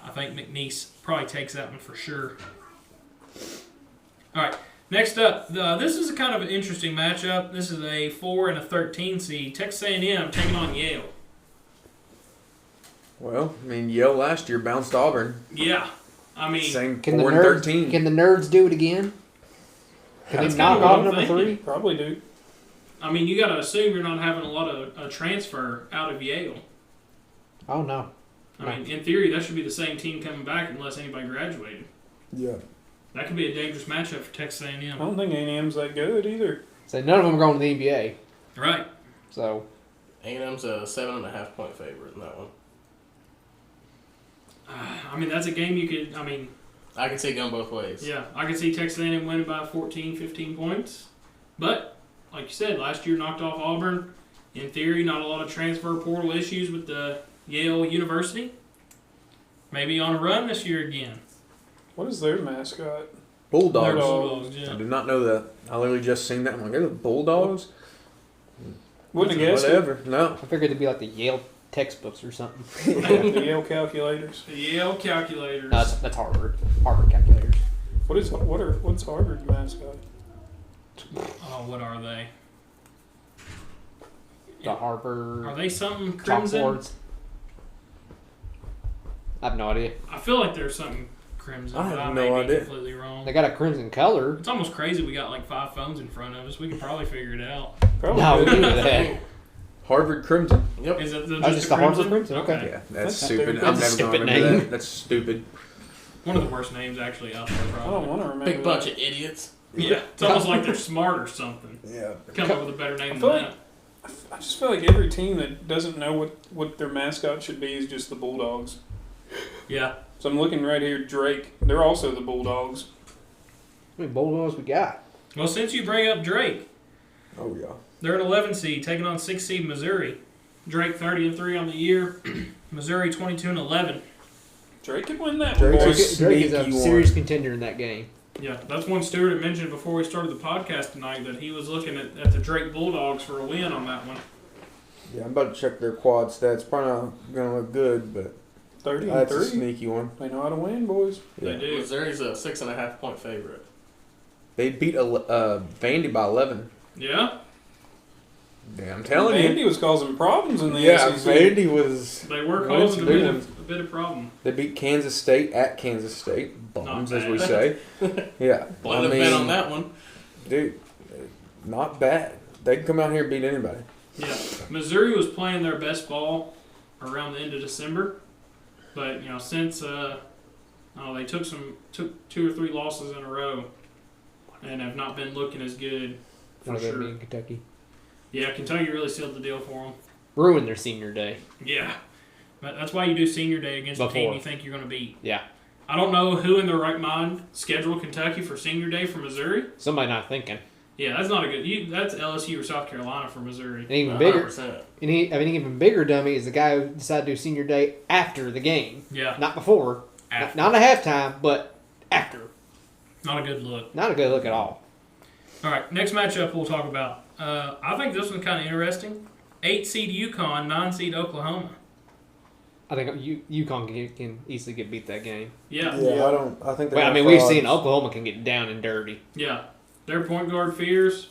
I think McNeese probably takes that one for sure. All right. Next up, this is a kind of an interesting matchup. This is a 4 and a 13 seed. Texas A&M taking on Yale. Well, Yale last year bounced Auburn. Yeah. Same Can the 4 and nerds 13. Can the nerds do it again? Can That's they knock kinda what off I'm number thinking. 3? Probably do. You got to assume you're not having a lot of transfer out of Yale. Oh no. In theory, that should be the same team coming back unless anybody graduated. Yeah. That could be a dangerous matchup for Texas I A&M. don't think A&M's that good either. So none of them are going to the NBA. Right. So A&M's a 7.5 point favorite in that one. That's a game you could. I can see it going both ways. Yeah, I could see Texas A&M winning by 14, 15 points. But, like you said, last year knocked off Auburn. In theory, not a lot of transfer portal issues with the Yale University. Maybe on a run this year again. What is their mascot? Bulldogs. Bulldogs, yeah. I did not know that. I literally just seen that. I'm like, they're the Bulldogs? Wouldn't have guessed Whatever. No. I figured it'd be like the Yale textbooks or something. it. The Yale calculators. The Yale calculators. No, that's Harvard. Harvard calculators. What's Harvard's mascot? Oh, what are they? The Harvard Are they something crimson? chalkboards. I have no idea. I feel like there's something crimson. I have but I no may be idea. completely wrong. They got a crimson color. It's almost crazy we got like 5 phones in front of us. We could probably figure it out. Probably. No, we good. knew that. Harvard Crimson. Yep. Is it Just the Harvard Crimson? Okay. Yeah, that's That's stupid. stupid. I'm That's a never going to stupid remember name. that. That's stupid. One of the worst names actually out there, I don't probably. want to remember. Big that. bunch of idiots. Yeah, it's almost like they're smart or something. Yeah. Come up with a better I name feel than like that. I just feel like every team that doesn't know what their mascot should be is just the Bulldogs. Yeah. So I'm looking right here, Drake. They're also the Bulldogs. How many Bulldogs we got? Well, since you bring up Drake, Oh, yeah. they're an 11 seed taking on 6 seed Missouri. Drake 30-3 on the year. Missouri 22-11. Drake could win that Drake's one, a boys. Drake is a sneaky serious one. contender in that game. Yeah, that's one Stewart had mentioned before we started the podcast tonight that he was looking at the Drake Bulldogs for a win on that one. Yeah, I'm about to check their quad stats. Probably not going to look good, but 30 and that's a 3. sneaky one. They know how to win, boys. They Yeah. do. Missouri's a 6.5 point favorite. They beat Vandy by 11. Yeah, Yeah, I'm telling Vandy you. was causing problems in the Yeah, SEC. Vandy was. they were Well, it's causing a big a bit of problem. They beat Kansas State at Kansas State. Bums, Not as we bad. say. Yeah. Wouldn't have bet on that one. Dude, not bad. They can come out here and beat anybody. Yeah, Missouri was playing their best ball around the end of December, but since they took 2 or 3 losses in a row and have not been looking as good for One of them sure. being Kentucky. Yeah, Kentucky really sealed the deal for them. Ruined their senior day. Yeah, but that's why you do senior day against a team Before. you think you're going to beat. Yeah. I don't know who in their right mind scheduled Kentucky for senior day for Missouri. Somebody not thinking. Yeah, that's not a good. That's LSU or South Carolina for Missouri. And even bigger. 100%. And even bigger dummy is the guy who decided to do senior day after the game. Yeah, Not before. after. Not at halftime, but after. Not a good look. Not a good look at all. All right, next matchup we'll talk about. I think this one's kind of interesting. 8 seed UConn, 9 seed Oklahoma. I think UConn can easily get beat that game. Yeah, I don't. I think. Well, I mean, we've seen Oklahoma can get down and dirty. yeah. Their point guard Fears,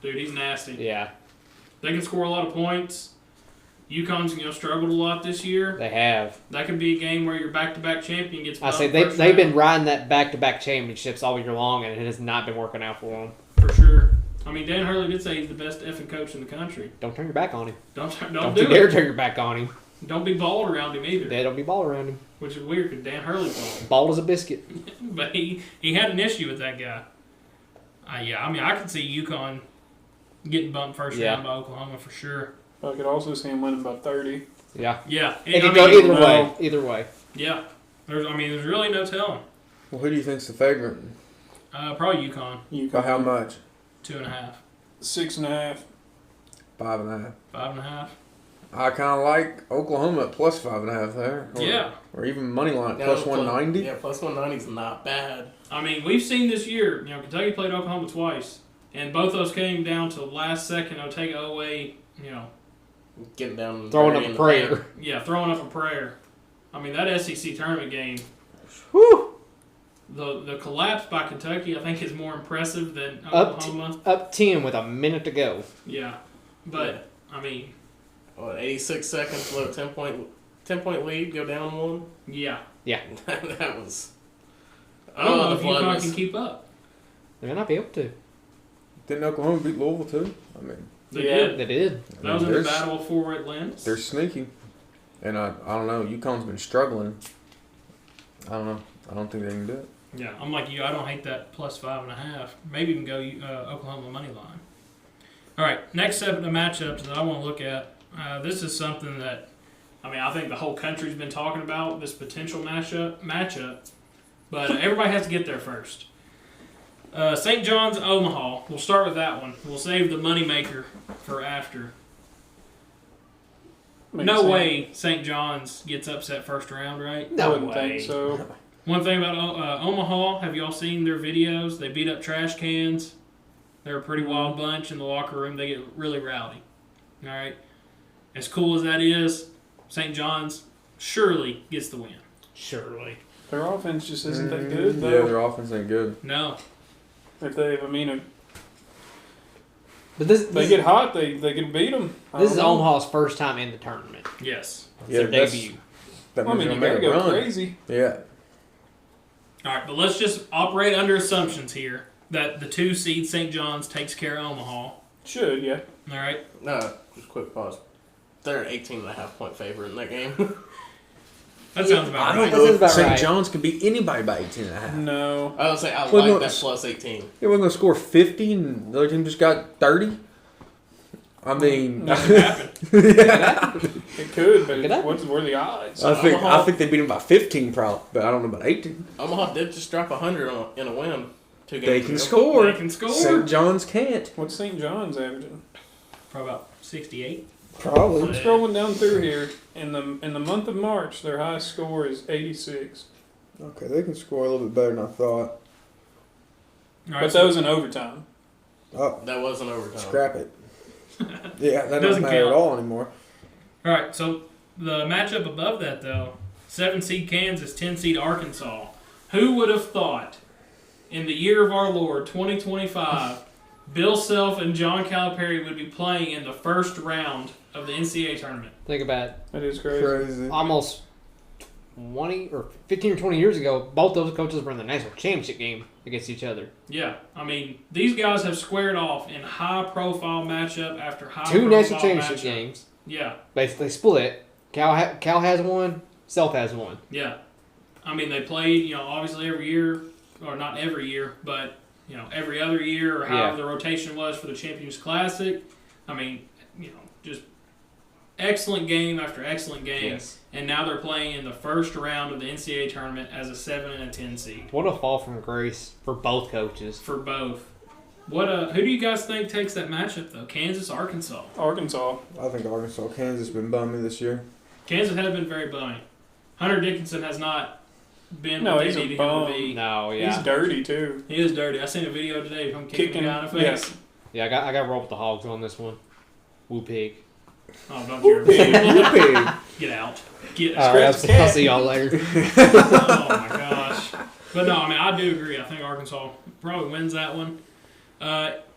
dude, he's nasty. Yeah, They can score a lot of points. UConn's struggled a lot this year. they have. That could be a game where your back-to-back champion gets. I say bumped first they've round. been riding that back-to-back championships all year long, and it has not been working out for them. For sure. I mean, Dan Hurley did say he's the best effing coach in the country. Don't turn your back on him. Don't Don't do you dare it. turn your back on him. Don't be bald around him either, Don't be ball around him. which is weird because Dan Hurley's bald. Bald as a biscuit. But he had an issue with that guy. Yeah, I mean, I could see UConn getting bumped first Yeah. round by Oklahoma for sure. I could also see him winning by 30. Yeah. Yeah, It I could go mean, either no. way. Either way. Yeah, there's really no telling. Well, who do you think's the favorite? Probably UConn, UConn. By how much? 2.5, 6.5. 5.5. 5.5. I kind of like Oklahoma at plus 5.5 there. Or, Yeah, Or even money line at Yeah, plus 190. Yeah, plus 190 is not bad. I mean, we've seen this year. Kentucky played Oklahoma twice, and both those came down to the last second. Otega Oweh, Getting down. Throwing dirty up in a the paint. prayer. yeah, throwing up a prayer. I mean, that SEC tournament game. Whew. The collapse by Kentucky, I think, is more impressive than Up Oklahoma. Up 10 with a minute to go. Yeah, but I mean, What, 86 seconds, low 10-point lead, go down one. yeah, That was. I don't know the if blood UConn was- can keep up. They may not be able to. Didn't Oklahoma beat Louisville too? I mean, They Yeah. did. They did. That was in the There's- Battle of Fort Red Lens. they're sneaky. And I don't know. UConn's been struggling. I don't know. I don't think they can do it. Yeah, I'm like you. I don't hate that plus 5.5. Maybe even go Oklahoma money line. All right, next set of the matchups that I want to look at. This is something that, I think the whole country's been talking about, this potential matchup. But everybody has to get there first. St. John's, Omaha. We'll start with that one. We'll save the moneymaker for after. Makes No sense. way St. John's gets upset first round, right? I No wouldn't way. think so. One thing about Omaha, have y'all seen their videos? They beat up trash cans. They're a pretty wild bunch in the locker room. They get really rowdy. All right? As cool as that is, St. John's surely gets the win. Surely. Their offense just isn't that good, though. Yeah, their offense ain't good. No. If they, But this they get hot, they can beat them. This is Omaha's first time in the tournament. Yes. It's their debut. That I means mean, you they're gotta gonna go make a run. crazy. Yeah. All right, but let's just operate under assumptions here that the 2 seed St. John's takes care of Omaha. Should, yeah. All right. No, just quick pause. They're an 18.5-point favorite in that game. That sounds about I right. don't That know sounds if about St. right. John's can beat anybody by 18.5. No. I would say I Well, like no, that plus 18. They wasn't going to score 50 and the other team just got 30. I mean, Nothing happened. It could, but Look at what are the odds? I Omaha- think they beat them by 15 probably, but I don't know about 18. Omaha did just drop 100 in a win 2 games They ago. can score. They can score. St. John's can't. What's St. John's averaging? Probably about 68. Probably. I'm scrolling down through here. In the month of March, their highest score is 86. Okay, they can score a little bit better than I thought. All right, But so that was in overtime. Oh, That wasn't overtime. scrap it. Yeah, that Doesn't doesn't matter count. at all anymore. all right, so the matchup above that, though, 7 seed Kansas, 10 seed Arkansas. Who would have thought in the year of our Lord, 2025, Bill Self and John Calipari would be playing in the first round of the NCAA tournament? Think about That is crazy. almost 20 or 15 or 20 years ago, both those coaches were in the national championship game against each other. Yeah, I mean, these guys have squared off in high-profile matchup after high-profile 2 national championship matchup. games. Yeah, Basically split. Cal has one. Self has one. yeah. I mean, they played, obviously every year, or not every year, but, every other year, or however the rotation was for the Champions Classic. I mean, just excellent game after excellent game. Yes. And now they're playing in the first round of the NCAA tournament as a 7 and a 10 seed What a fall from grace for both coaches. for both. Who do you guys think takes that matchup, though? Kansas, Arkansas? Arkansas. I think Arkansas, Kansas been bumming this year. Kansas has been very bummy. Hunter Dickinson has not been No, what he's they a needed him bum. to be. No, yeah. He's dirty, too. He is dirty. I seen a video today of him kicking a guy in the Yeah. face. Yeah, I got rolled with the Hogs on this one. Woo pig. Oh, don't you ever get out. Get All out. right, Scratch the I'll cat. see y'all later. Oh, my gosh. But no, I mean, I do agree. I think Arkansas probably wins that one.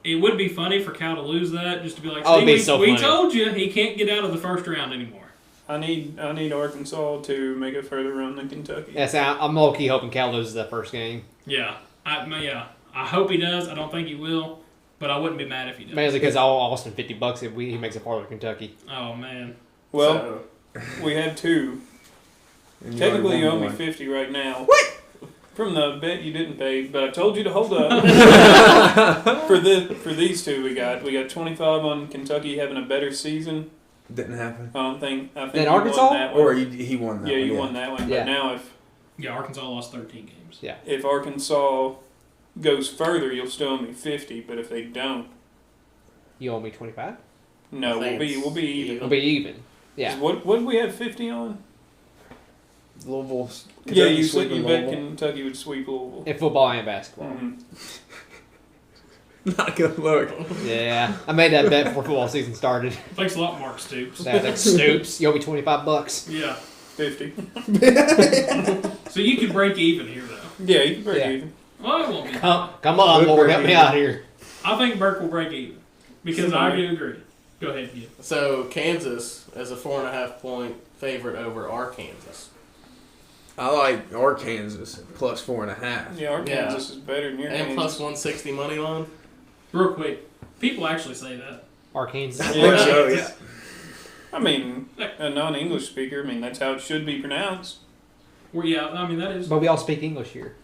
It would be funny for Cal to lose that, just to be like, Oh, it'd see, be so we funny. told you he can't get out of the first round anymore. I need Arkansas to make a further run than Kentucky. Yes, I'm low key hoping Cal loses that first game. Yeah. I hope he does. I don't think he will, but I wouldn't be mad if he does. Mainly because I'll Austin $50 if he makes it farther to Kentucky. Oh, man. Well, we had 2. Technically, you owe me 50 right now. What? From the bet you didn't pay, but I told you to hold up. for these 2, we got 25 on Kentucky having a better season. Didn't happen. I think Then you Arkansas? won that one. Or he won that yeah, one. you won that one. Yeah. But now Yeah, Arkansas lost 13 games. if Arkansas goes further, you'll still owe me 50. But if they don't, You owe me 25. no, I think we'll be even. We'll be even. Yeah. What did we have 50 on? Louisville. Yeah, Kentucky you said sweeping you bet Louisville. Kentucky would sweep Louisville. In football and basketball. Mhm. Not a good look. Yeah. I made that bet before football season started. Thanks a lot, Mark Stoops. That like Stoops. You owe me $25. Yeah. 50. So you could break even here, though. Yeah, you can break Yeah. even. Well, it won't be. Come on, Good Lord, break help me even. out here. I think Burke will break even because I do agree. Go ahead, Gib. So Kansas as a 4.5-point favorite over Arkansas. I like Arkansas plus 4.5. Yeah, Arkansas is better than your And Kansas. plus 160 money line. Real quick, people actually say that. Arkansas. Yeah. So, yeah. I mean, a non-English speaker, that's how it should be pronounced. Well, yeah, I mean, that is. But we all speak English here.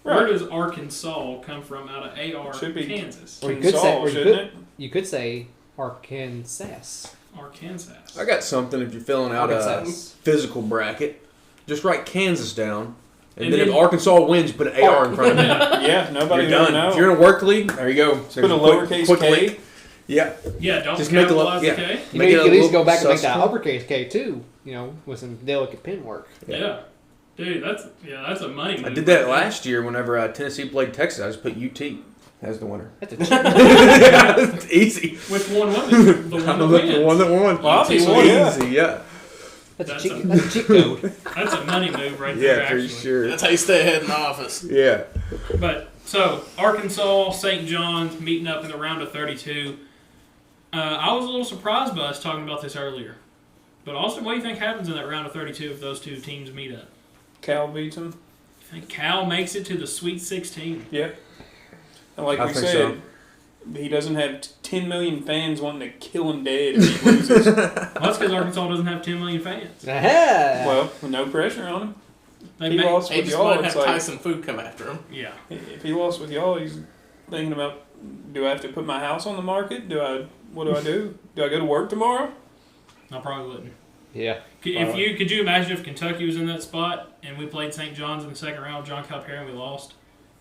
Where does Arkansas come from out of AR, Should be- Kansas? Or you could say- Consol, or you shouldn't could- it? You could say Arkansas. Arkansas. I got something if you're filling out a Arkansas. physical bracket. Just write Kansas down. And And then if then- Arkansas wins, you put an AR in front of it. Yeah, nobody You're will done. know. If you're in a work league, there you go. Put a lowercase K. link. Yeah. Yeah, don't Just make a capitalize little- the yeah. K. You Make know, it you a could at least little go back and make that subsequent. uppercase K too, with some delicate pen work. Yeah. Dude, that's a money move. I did that last year whenever Tennessee played Texas. I just put UT as the winner. That's a It's easy. Which one was it? The one I'm that the one wins. that won. Well, obviously, Easy, yeah. yeah. That's a cheat code. That's a money move right there, Yeah, for actually. sure. That's how you stay ahead in the office. Yeah. But, so, Arkansas, St. John's meeting up in the round of 32. I was a little surprised by us talking about this earlier. But, Austin, what do you think happens in that round of 32 if those two teams meet up? Cal beats them. You think Cal makes it to the Sweet 16? Yep. And like I we think said, he doesn't have 10 million fans wanting to kill him dead if he loses. Well, that's because Arkansas doesn't have 10 million fans. Well, no pressure on him. They He may- lost He with just y'all. might It's have like, Tyson Food come after him. Yeah. if he lost with y'all, he's thinking about, do I have to put my house on the market? What do I do? Do I go to work tomorrow? I probably wouldn't. Yeah. Could you imagine if Kentucky was in that spot and we played St. John's in the second round with John Calipari and we lost?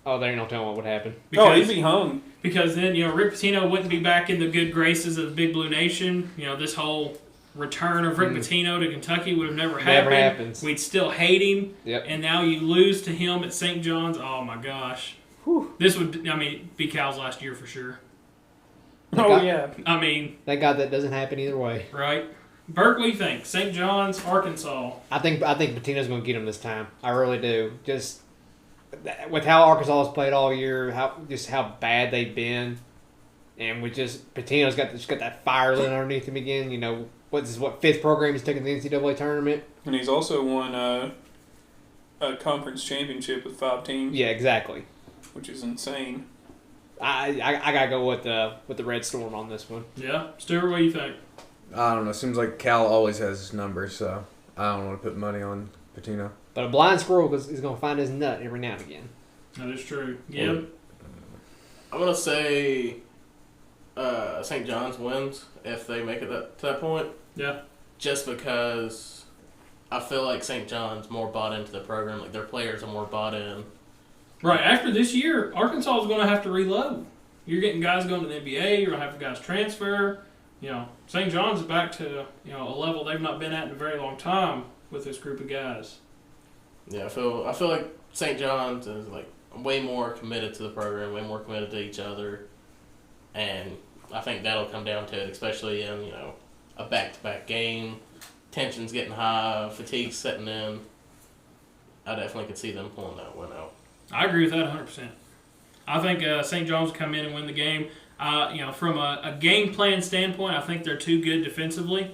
Oh, there ain't no telling what would happen. He'd be hung. Because then, Rick Pitino wouldn't be back in the good graces of the Big Blue Nation. This whole return of Rick Pitino to Kentucky would have never happened. Never happens. We'd still hate him. Yep. And now you lose to him at St. John's. Oh, my gosh. Whew. This would, be Cal's last year for sure. Yeah. Thank God that doesn't happen either way. Right? Burke, what do you think? St. John's, Arkansas. I think Patino's going to get him this time. I really do. Just with how Arkansas has played all year, how bad they've been, and Patino's got that fire lit underneath him again. What fifth program he's taking the NCAA tournament, And he's also won a conference championship with 5 teams. Yeah, exactly. Which is insane. I gotta go with the Red Storm on this one. Yeah. Stuart, what do you think? I don't know. Seems like Cal always has his number, so I don't want to put money on Patino. But a blind squirrel is going to find his nut every now and again. That is true. Yeah. I'm going to say St. John's wins if they make it to that point. Yeah. Just because I feel like St. John's more bought into the program. Like, their players are more bought in. Right. After this year, Arkansas is going to have to reload. You're getting guys going to the NBA. You're going to have guys transfer. St. John's is back to, a level they've not been at in a very long time with this group of guys. Yeah, I feel like St. John's is like way more committed to the program, way more committed to each other, and I think that'll come down to it, especially in a back-to-back game, tensions getting high, fatigue setting in. I definitely could see them pulling that one out. I agree with that 100%. I think St. John's will come in and win the game. From a game plan standpoint, I think they're too good defensively.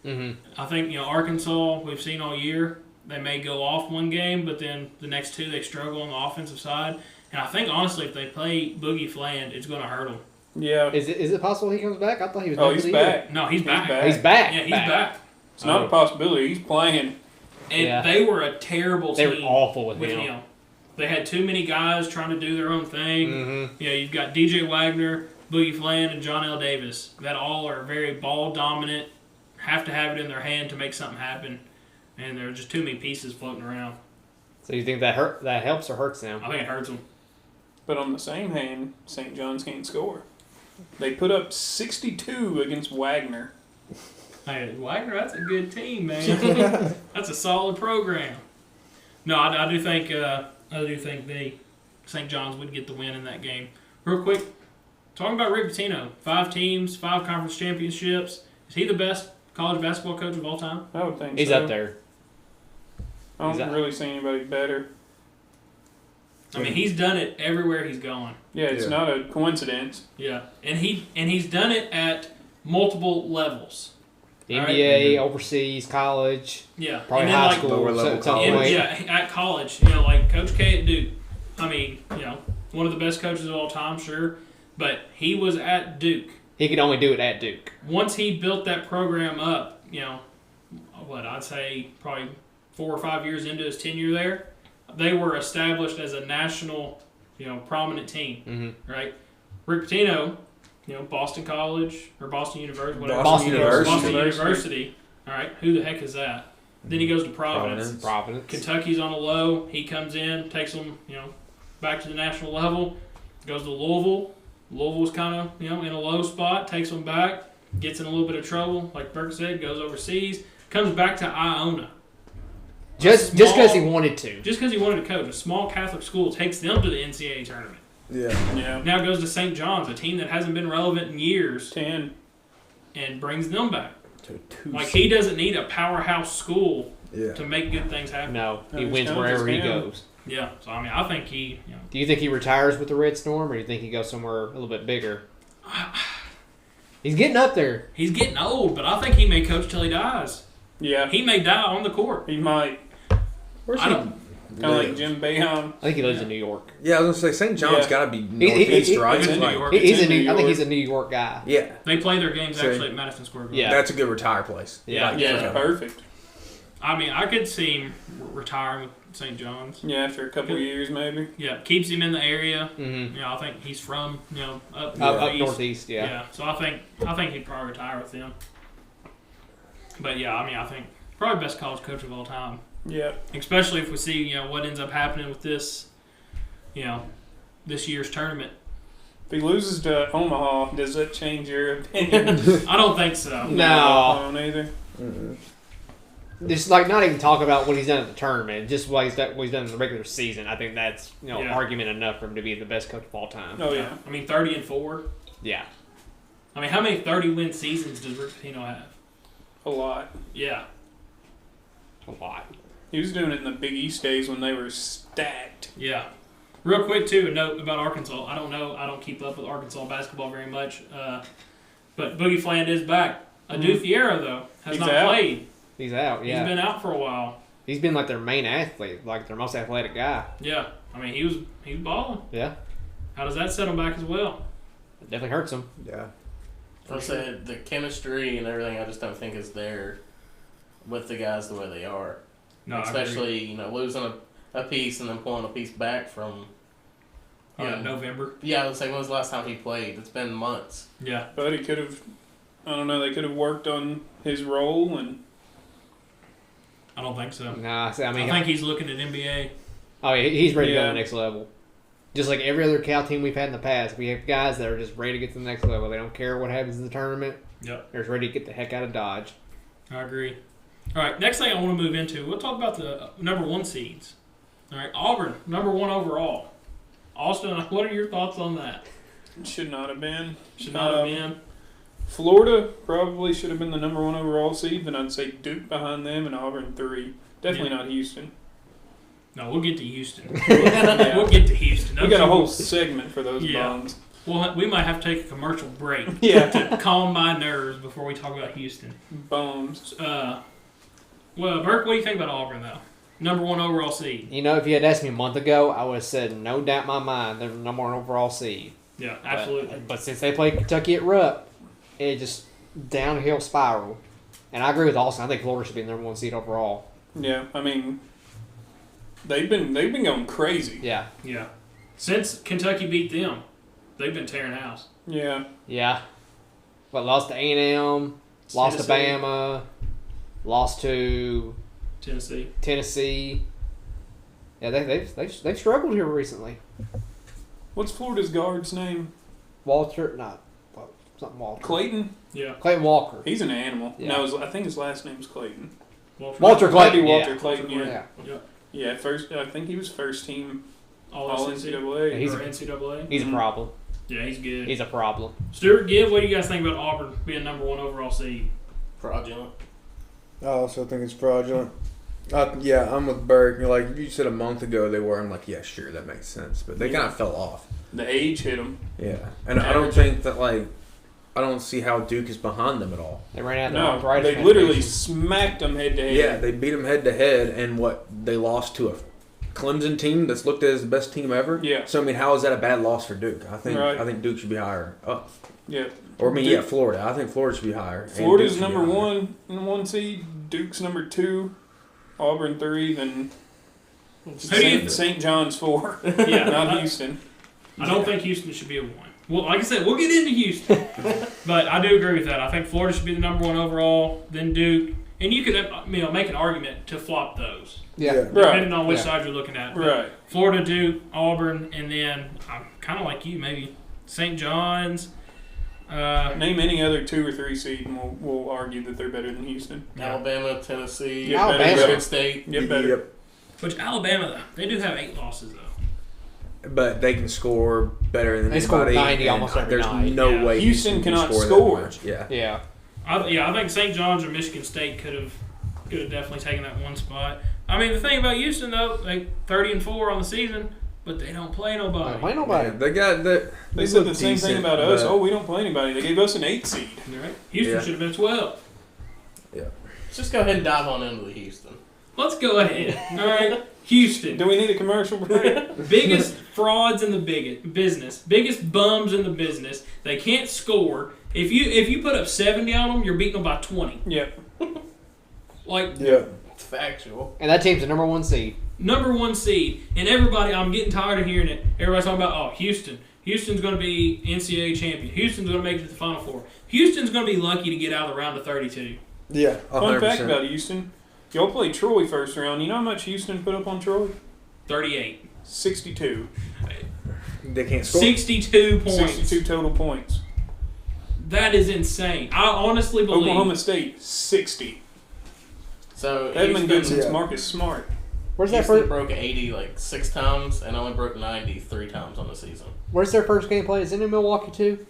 Mm-hmm. I think Arkansas we've seen all year. They may go off one game, but then the next two they struggle on the offensive side. And I think honestly, if they play Boogie Fland, it's going to hurt them. Yeah. Is it possible he comes back? I thought he was. Oh, he's back. No, he's back. He's back. Yeah, he's back. It's not a possibility. He's playing. And they were a terrible team. They were awful with him. They had too many guys trying to do their own thing. Mm-hmm. You've got DJ Wagner, Boogie Fland, and John L. Davis. That all are very ball dominant, have to have it in their hand to make something happen. And there are just too many pieces floating around. So you think that helps or hurts them? I think it hurts them. But on the same hand, St. John's can't score. They put up 62 against Wagner. Hey, Wagner, that's a good team, man. That's a solid program. No, I do think St. John's would get the win in that game. Real quick, talking about Rick Pitino, 5 teams, 5 conference championships. Is he the best college basketball coach of all time? I would think He's so. up there. I don't really see anybody better. I mean, he's done it everywhere he's gone. Yeah, it's not a coincidence. Yeah, and he's done it at multiple levels. The All NBA, overseas, college, Yeah, probably and then, high like, school, lower level at some college. point. Yeah, at college, like Coach K at Duke. I mean, one of the best coaches of all time, sure, but he was at Duke. He could only do it at Duke. Once he built that program up, I'd say probably 4 or 5 years into his tenure there, they were established as a national, prominent team, Mm-hmm. right? Rick Pitino, Boston College or Boston University, whatever. Boston University. Boston University. All right, who the heck is that? Then he goes to Providence. Kentucky's on a low. He comes in, takes them, back to the national level. Goes to Louisville. Louisville was kind of, in a low spot. Takes them back. Gets in a little bit of trouble, like Burke said. Goes overseas. Comes back to Iona. Just because he wanted to. Just because he wanted to coach. A small Catholic school takes them to the NCAA tournament. Yeah. Now goes to St. John's, a team that hasn't been relevant in years, 10. and brings them back. Like, he doesn't need a powerhouse school Yeah. to make good things happen. No, he No, wins he's wherever he kinda goes. Yeah, so I mean, I think he. Do you think he retires with the Red Storm, or do you think he goes somewhere a little bit bigger? He's getting up there. He's getting old, but I think he may coach till he dies. Yeah, He may die on the court. he might. Where's I don't. Kind of like Jim Boeheim. I think he lives in New York. Yeah, I was gonna say St. John's Yeah. got to be he- northeast, right? he's in New Like, York. He's It's a in New. New I think York. he's a New York guy. Yeah, They play their games See. actually at Madison Square Garden. Yeah. that's a good retire place. Yeah. Yeah, Okay. perfect. I mean, I could see him retiring with St. John's. Yeah, after a couple of years, maybe. Yeah, keeps him in the area. Mm-hmm. You know, I think he's from up Up northeast. northeast, yeah. So I think he'd probably retire with them. But yeah, I mean, I think probably best college coach of all time. Yeah. Especially if we see what ends up happening with this, this year's tournament. If he loses to Omaha, does that change your opinion? I don't think so. No. I don't either. Mm-mm. Just like not even talk about what he's done at the tournament, just what he's done in the regular season. I think that's Yeah. argument enough for him to be the best coach of all time. Oh, yeah. I mean, 30-4. Yeah, I mean, how many 30-win seasons does Rick Pitino have? A lot. Yeah. a lot. He was doing it in the Big East days when they were stacked. Yeah. Real quick, too, a note about Arkansas. I don't know. I don't keep up with Arkansas basketball very much. But Boogie Fland is back. Adu Fiero, though, has He's not out. played. He's out. Yeah, He's been out for a while. he's been like their main athlete, like their most athletic guy. Yeah. I mean, he was balling. Yeah, How does that set him back as well? it definitely hurts him. Yeah. I said the chemistry and everything. I just don't think is there with the guys the way they are. No, I agree. Especially losing a piece and then pulling a piece back from. November. Yeah, I would say when was the last time he played? It's been months. Yeah. But he could have, I don't know, they could have worked on his role and. I don't think so. Nah, I I mean, think he's looking at NBA. oh, yeah, he's ready to go to Yeah. the next level. Just like every other Cal team we've had in the past, we have guys that are just ready to get to the next level. They don't care what happens in the tournament. Yep. They're just ready to get the heck out of Dodge. I agree. All right, next thing I want to move into, we'll talk about the number 1 seeds. All right, Auburn, number 1 overall. Austin, what are your thoughts on that? Should not have been. Should not have been. Florida probably should have been the number 1 overall seed, then I'd say Duke behind them and Auburn 3. Definitely not Houston. No, we'll get to Houston. Yeah. We'll get to Houston. We got a whole segment for those Yeah. bombs. Well, we might have to take a commercial break Yeah. to calm my nerves before we talk about Houston. Bombs. Well, Burke, what do you think about Auburn, though? Number 1 overall seed. You know, if you had asked me a month ago, I would have said, no doubt in my mind, they're the number 1 overall seed. Yeah, absolutely. But since they played Kentucky at Rupp, it just downhill spiral. And I agree with Austin. I think Florida should be the number 1 seed overall. Yeah, I mean, they've been going crazy. Yeah. Yeah. Since Kentucky beat them, they've been tearing house. Yeah. Yeah. But lost to A&M, lost to Tennessee. Bama, lost to Tennessee. Yeah, they've struggled here recently. What's Florida's guard's name? Something Walter. Clayton? Yeah. Clayton Walker. He's an animal. Yeah. No, I think his last name's Clayton. Walter Clayton. Maybe Walter Yeah. Clayton, yeah. Yeah. Yep. Yeah, first. I think he was first team All All NCAA. NCAA. He's- Or NCAA. He's a problem. Yeah, he's good. He's a problem. Stuart Gibb, what do you guys think about Auburn being number 1 overall seed? Fraudulent. I also think it's fraudulent. Yeah, I'm with Burke. Like you said a month ago, they were. I'm like, yeah, sure, that makes sense. But they kind of fell off. The age hit him. Yeah, and I don't think that I don't see how Duke is behind them at all. They ran out No, their arthritis. they literally medication. smacked him head to head. Yeah, they beat them head to head, and they lost to a Clemson team that's looked at as the best team ever. Yeah. So I mean, how is that a bad loss for Duke? I Right. think Duke should be higher up. Yeah. Or I mean, Duke- yeah, Florida. I think Florida should be higher. and Florida's Duke should be number higher. 1 seed. Duke's number 2. Auburn 3. Then Who do you- St. John's 4. Yeah, Not Houston. I don't think Houston should be a 1. Well, like I said, we'll get into Houston. But I do agree with that. I think Florida should be the number 1 overall, then Duke. And you could make an argument to flop those, Yeah. Right. depending on which Yeah. side you're looking at. But Right. Florida, Duke, Auburn, and then I'm kind of like you, maybe St. John's. Name any other 2 or 3 seed, and we'll argue that they're better than Houston. Alabama, Tennessee, Get better. Alabama. Michigan State. Get better. Yep. Which Alabama, they do have 8 losses, though. But they can score better than They score anybody. 90 and almost every there's night. no Yeah. way Houston can cannot score. score. That much. Yeah. Yeah. I think St. John's or Michigan State could have definitely taken that one spot. I mean, the thing about Houston though, they 30-4 on the season, but they don't play nobody. Don't play nobody. Yeah, they got that. They said the same thing about us. Oh, we don't play anybody. They gave us an 8 seed. Right? Houston should have been 12. Yeah. Let's just go ahead and dive on into the Houston. Let's go ahead. All right, Houston. Do we need a commercial break? Biggest frauds in the business. Biggest bums in the business. They can't score. If you put up 70 on them, you're beating them by 20. Yep. Like Yeah. It's factual. And that team's the number 1 seed. number 1 seed, and everybody, I'm getting tired of hearing it. Everybody's talking about, oh, Houston's going to be NCAA champion. Houston's going to make it to the Final Four. Houston's going to be lucky to get out of the round of 32. Yeah. 100%. Fun fact about Houston. Y'all played Troy first round. You know how much Houston put up on Troy? 38. 62. They can't score. 62 points. 62 total points. That is insane. I honestly believe. Oklahoma State, 60. So They haven't been good since Yeah. Marcus Smart. Where's that Houston first? broke 80 like 6 times and only broke 90 3 times on the season. Where's their first game played? Is it in Milwaukee too?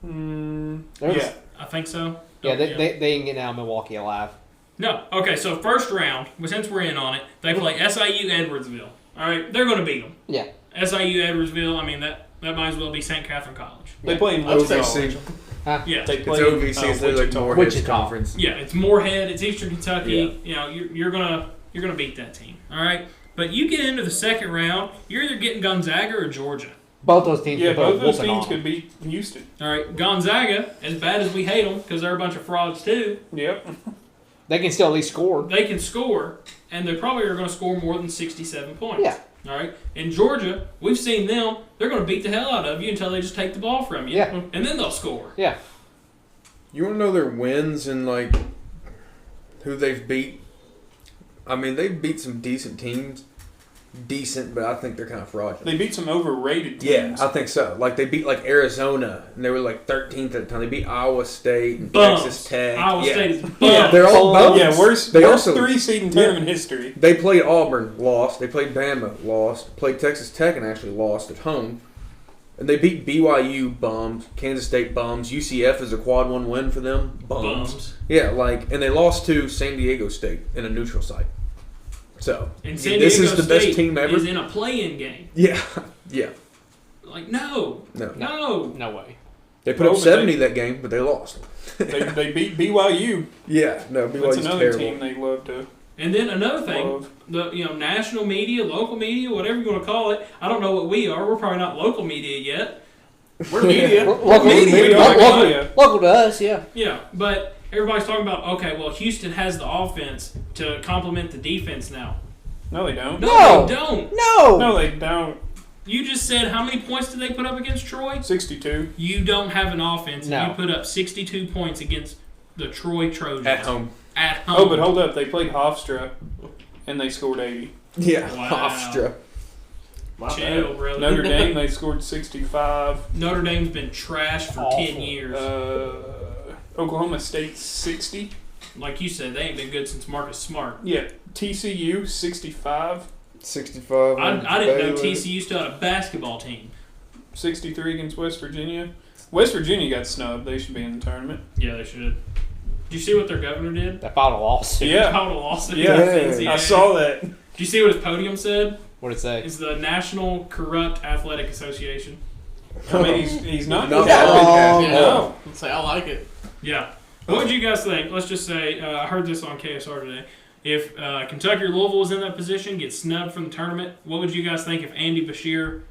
Yeah. I think so. Yeah, they ain't getting out of Milwaukee alive. No. Okay, so first round, since we're in on it, they play SIU Edwardsville. All right, they're going to beat them. Yeah. SIU Edwardsville, I mean, that might as well be St. Catherine College. They play in Let's Wichita. say- Yeah. They It's play OVC. It's like Wichita. Moorhead's Wichita. conference. Yeah, it's Moorhead, it's Eastern Kentucky. You know, you're gonna beat that team. All right, but you get into the second round, you're either getting Gonzaga or Georgia. Both those teams. Yeah, could put both a those whooping teams on could them. beat Houston. All right, Gonzaga, as bad as we hate them because they're a bunch of frauds too, Yep. They can still at least score. they can score, and they probably are going to score more than 67 points. Yeah. All right, in Georgia, we've seen them. They're going to beat the hell out of you until they just take the ball from you. Yeah. And then they'll score. Yeah. You want to know their wins and like who they've beat? I mean, they've beat some decent teams. Decent, but I think they're kind of fraudulent. They beat some overrated Yeah, teams. I think so. Like they beat like Arizona, and they were like 13th at the time. They beat Iowa State and Bums. Texas Tech. Iowa yeah. State is bums. Yeah, they're all bums. Yeah, worst They also 3 seed in tournament history. They played Auburn, lost. They played Bama, lost. Played Texas Tech and actually lost at home. And they beat BYU, bums. Kansas State, bums. UCF is a quad 1 win for them, bums. Yeah, like, and they lost to San Diego State in a neutral site. So And San this Diego is the State best team ever. is in a play-in game. Yeah, yeah. Like, no. No way. They put up Oh, but 70 that game, but they lost. They beat BYU. Yeah, no, That's BYU's another terrible. team they love to And then another thing, love. the national media, local media, whatever you want to call it. I don't know what we are. We're probably not local media yet. We're media. Local, media. local to us, yeah. Yeah, but everybody's talking about, okay, well, Houston has the offense to complement the defense now. No, they don't. No. They don't. No. No, they don't. You just said how many points did they put up against Troy? 62. You don't have an offense, No. and you put up 62 points against the Troy Trojans. At home. At home. Oh, but hold up. They played Hofstra, and they scored 80. Yeah, Wow. Hofstra. My Chill, bad. brother. Notre Dame, they scored 65. Notre Dame's been trash for Awful. 10 years. Oklahoma State, 60. Like you said, they ain't been good since Marcus Smart. Yeah. TCU, 65. 65. I didn't know TCU still had a basketball team. 63 against West Virginia. West Virginia got snubbed. They should be in the tournament. Yeah, they should. Did you see what their governor did? They filed a lawsuit. He Yeah. filed a lawsuit Yeah, against the NCAA. I saw that. Did you see what his podium said? What did it say? It's the National Corrupt Athletic Association. I mean, he's not Not wrong. Yeah, No. say I like it. Yeah. What would you guys think? Let's just say, I heard this on KSR today. If Kentucky or Louisville was in that position, gets snubbed from the tournament, what would you guys think if Andy Bashir,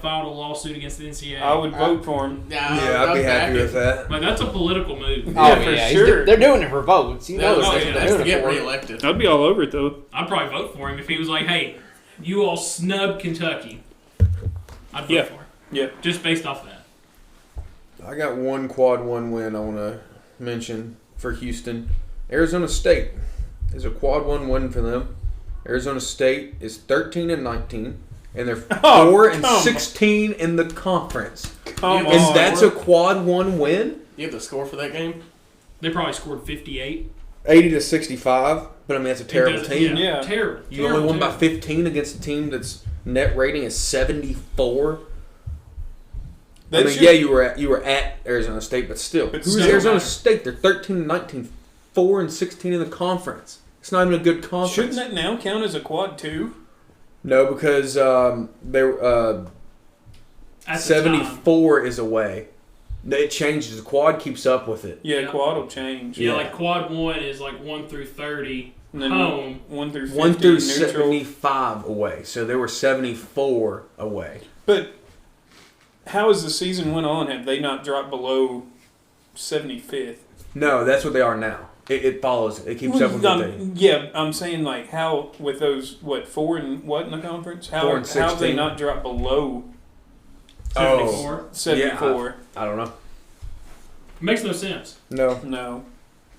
filed a lawsuit against the NCAA? I would vote for him. Yeah, I'd be happy with that. Like, that's a political move. Oh, Yeah, for sure. They're doing it for votes. You know That's they're yeah, to doing it get for it. reelected. I'd be all over it, though. I'd probably vote for him if he was like, hey, you all snubbed Kentucky. I'd vote Yeah. for him. Yeah. Just based off that. I got one quad 1 win I want to mention for Houston. Arizona State is a quad 1 win for them. Arizona State is 13-19, and they're 4-16 in the conference. Come Yeah, And on. that's a quad 1 win, You have the score for that game? They probably scored 58. 80-65. But I mean, that's a terrible It doesn't- team. Yeah. Terrible. You only won by 15 against a team that's net rating is 74. I mean, yeah, you were at Arizona State, but still. But Who's still Arizona matter. State? They're 13-19, 4-16 in the conference. It's not even a good conference. Shouldn't that now count as a quad 2? No, because they At the 74 is away. It changes. The quad keeps up with it. Yeah, Yeah. quad will change. Yeah, Yeah. like quad 1 is like 1 through 30 And then home. 1 through 50 1 through neutral. 75 away. So they were 74 away. But how as the season went on, have they not dropped below 75th? No, that's what they are now. It follows. It keeps up with it. Yeah, I'm saying like how with those 4 and what in the conference? How 4 and how have they 16. not dropped below 74. 74? I don't know. Makes no sense. No. No,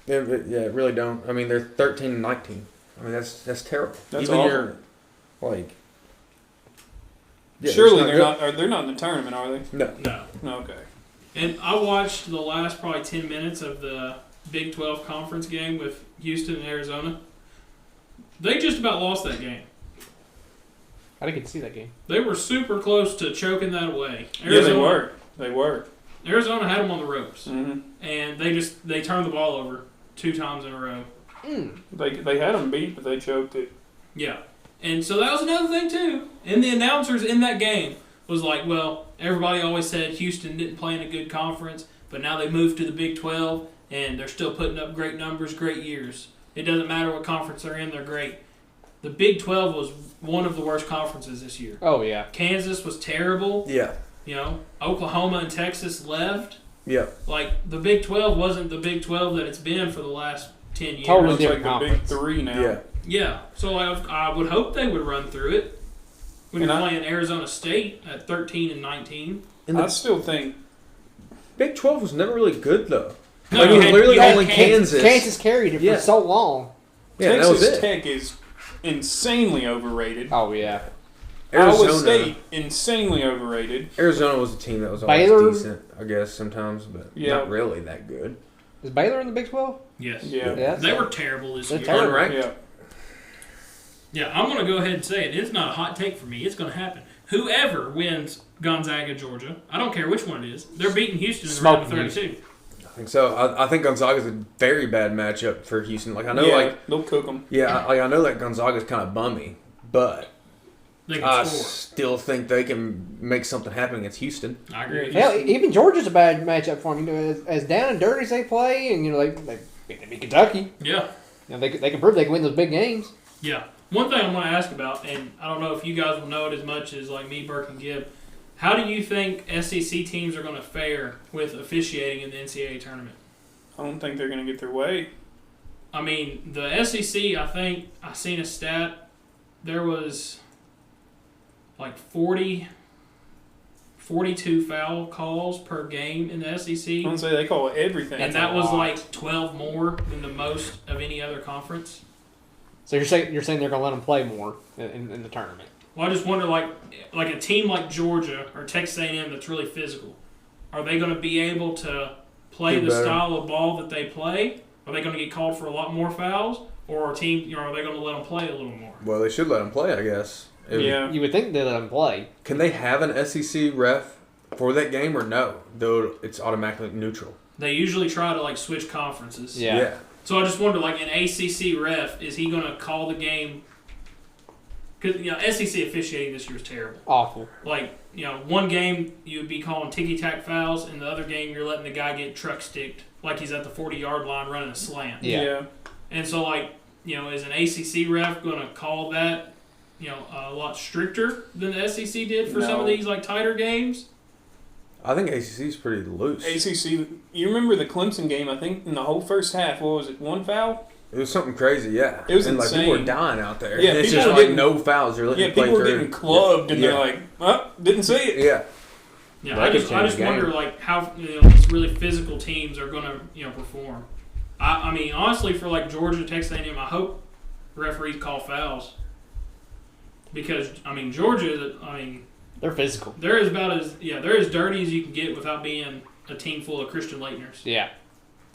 It really don't. I mean, they're 13-19. I mean, that's terrible. That's Even awful. your, like. Yeah, surely it's they're good. not. They're not in the tournament, are they? No. No. No, okay. And I watched the last probably 10 minutes of the Big 12 conference game with Houston and Arizona. They just about lost that game. I didn't get to see that game. They were super close to choking that away. Yeah, they were. They were. Arizona had them on the ropes, Mm-hmm. and they turned the ball over 2 times in a row. They had them beat, but they choked it. Yeah. And so that was another thing, too. And the announcers in that game was like, well, everybody always said Houston didn't play in a good conference, but now they moved to the Big 12, and they're still putting up great numbers, great years. It doesn't matter what conference they're in, they're great. The Big 12 was one of the worst conferences this year. Oh, yeah. Kansas was terrible. Yeah. You know, Oklahoma and Texas left. Yeah. Like, the Big 12 wasn't the Big 12 that it's been for the last 10 years. Totally It's different like the conference. big 3 now. Yeah. Yeah, so I would hope they would run through it. When you're And playing Arizona State at 13 and 19. And I the still think Big 12 was never really good, though. No, Like, you it was had- literally you had only Kansas. Kansas carried it Yeah. for so long. Yeah, that was Texas it. Tech is insanely overrated. Oh, yeah. Iowa Arizona. State insanely overrated. Arizona was a team that was always Baylor. decent, I guess, sometimes, but Yeah. not really that good. Is Baylor in the Big 12? Yes. Yeah. Yeah. They were terrible this They're year. terrible. Unranked. Yeah. Yeah, I'm going to go ahead and say it. It's not a hot take for me. It's going to happen. Whoever wins Gonzaga, Georgia, I don't care which one it is, they're beating Houston in the round of Smoking 32. I think so. I think Gonzaga's a very bad matchup for Houston. Like, I know, Yeah, like, they'll cook them. I know that Gonzaga's kind of bummy, but They can I score. still think they can make something happen against Houston. I agree. Hell, even Georgia's a bad matchup for them. You know, as down and dirty as they play, and you know they beat Kentucky. Yeah. You know, they can prove they can win those big games. Yeah. One thing I want to ask about, and I don't know if you guys will know it as much as like me, Burke, and Gibb. How do you think SEC teams are going to fare with officiating in the NCAA tournament? I don't think they're going to get their way. I mean, the SEC, I think I seen a stat. There was like 42 foul calls per game in the I SEC. don't say they call it everything. And that was like 12 more than the most of any other conference. So you're saying they're going to let them play more in the tournament? Well, I just wonder, like a team like Georgia or Texas A&M that's really physical, are they going to be able to play Do the better. style of ball that they play? Are they going to get called for a lot more fouls, or are they going to let them play a little more? Well, they should let them play, I guess. Yeah. You would think they let them play. Can they have an SEC ref for that game or no? Though it's automatically neutral. They usually try to like switch conferences. Yeah. So I just wonder, like an ACC ref, is he going to call the game? Because SEC officiating this year is terrible. Awful. Like, one game you would be calling ticky-tack fouls, and the other game you're letting the guy get truck sticked like he's at the 40-yard line running a slant. Yeah. And so, like, is an ACC ref going to call that, a lot stricter than the SEC did for some of No. these, like, tighter games? I think ACC is pretty loose. ACC, you remember the Clemson game, I think, in the whole first half, what was it, 1 foul? It was something crazy, yeah. It was and insane. like people were dying out there. Yeah, And it's people just were like getting- no fouls. They're letting Yeah, you play people were through. getting clubbed, and Yeah. they're like, oh, didn't see it. Yeah. Yeah, That I could just change the wonder, game. like, how these really physical teams are going to, perform. I mean, honestly, for, like, Georgia, Texas A&M, I hope referees call fouls. Because, I mean, Georgia, They're physical. they're as dirty as you can get without being a team full of Christian Leitners. Yeah.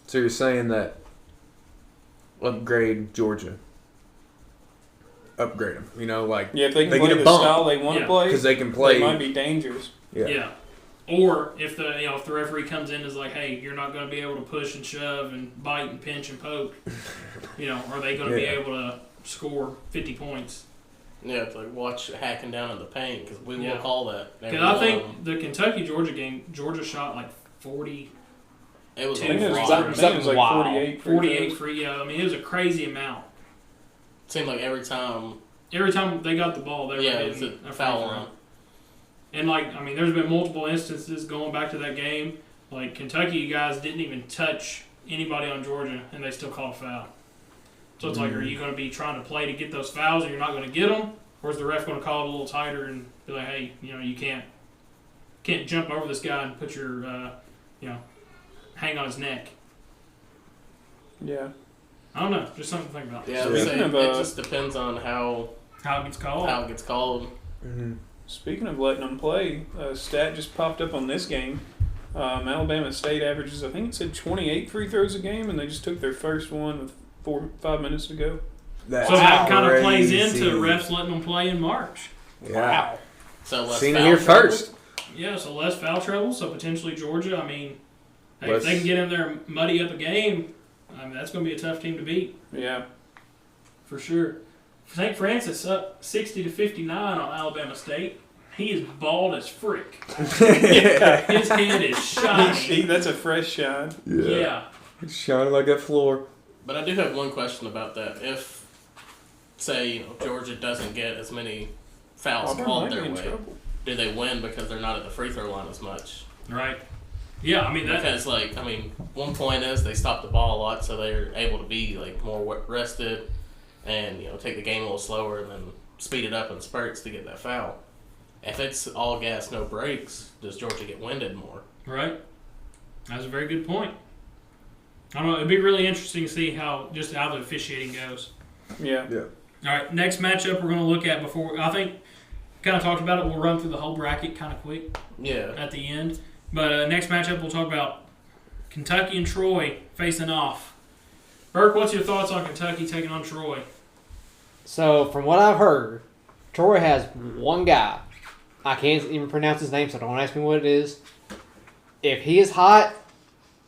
So you're saying that upgrade Georgia. Upgrade them. Yeah, if they can They play get a the bump. style they want to Yeah. play, Because they can play. they might be dangerous. Yeah. Yeah. Or if the referee comes in and is like, hey, you're not going to be able to push and shove and bite and pinch and poke, are they going to be able to score 50 points? Yeah, it's like watch hacking down in the paint because we will call that. Because I think the Kentucky-Georgia game, Georgia shot like 40. It was like 48. 48 free. Yeah, I mean, it was a crazy amount. It seemed like every time they got the ball, they were hitting a foul line. And, there's been multiple instances going back to that game. Like, Kentucky guys didn't even touch anybody on Georgia, and they still called a foul. So it's like, are you going to be trying to play to get those fouls and you're not going to get them? Or is the ref going to call it a little tighter and be like, hey, you can't jump over this guy and put your, hang on his neck? Yeah. I don't know. Just something to think about. Yeah, it just depends on how it gets called. Mm-hmm. Speaking of letting them play, a stat just popped up on this game. Alabama State averages, I think it said 28 free throws a game, and they just took their first one with 5 minutes to go. That's so that kind of plays crazy. into refs letting them play in March. Yeah. Wow. So less Seen it foul here trouble. first. Yeah, so less foul trouble. So potentially Georgia. I mean, hey, if they can get in there and muddy up a game, that's going to be a tough team to beat. Yeah. For sure. St. Francis up 60-59 on Alabama State. He is bald as frick. His head is shining. That's a fresh shine. Yeah. It's shining like that floor. But I do have one question about that. If, say, Georgia doesn't get as many fouls called their way, do they win because they're not at the free throw line as much? Right. Yeah, because one point is they stop the ball a lot, so they're able to be more rested and take the game a little slower and then speed it up in spurts to get that foul. If it's all gas, no brakes, does Georgia get winded more? Right. That's a very good point. I don't know. It'd be really interesting to see how the officiating goes. Yeah. All right. Next matchup we're going to look at I think kind of talked about it. We'll run through the whole bracket kind of quick. Yeah. At the end. But next matchup we'll talk about Kentucky and Troy facing off. Burke, what's your thoughts on Kentucky taking on Troy? So, from what I've heard, Troy has one guy. I can't even pronounce his name, so don't ask me what it is. If he is hot,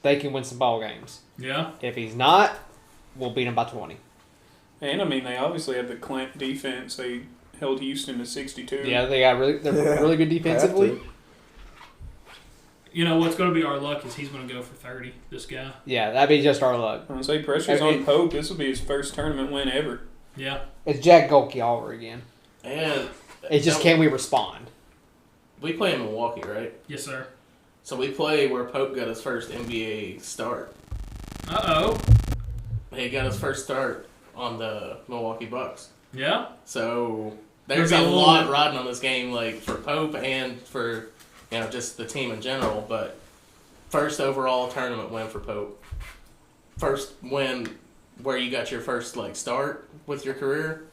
they can win some ball games. Yeah. If he's not, we'll beat him by 20. And, they obviously have the clamp defense. They held Houston to 62. Yeah, they're really good defensively. What's going to be our luck is he's going to go for 30, this guy. Yeah, that'd be just our luck. I'm going to say pressure's on Pope. This will be his first tournament win ever. Yeah. It's Jack Golke all over again. And it's just can we respond? We play in Milwaukee, right? Yes, sir. So we play where Pope got his first NBA start. Uh-oh. He got his first start on the Milwaukee Bucks. Yeah? So there's a lot riding on this game, for Pope and for, just the team in general. But first overall tournament win for Pope. First win where you got your first, start with your career.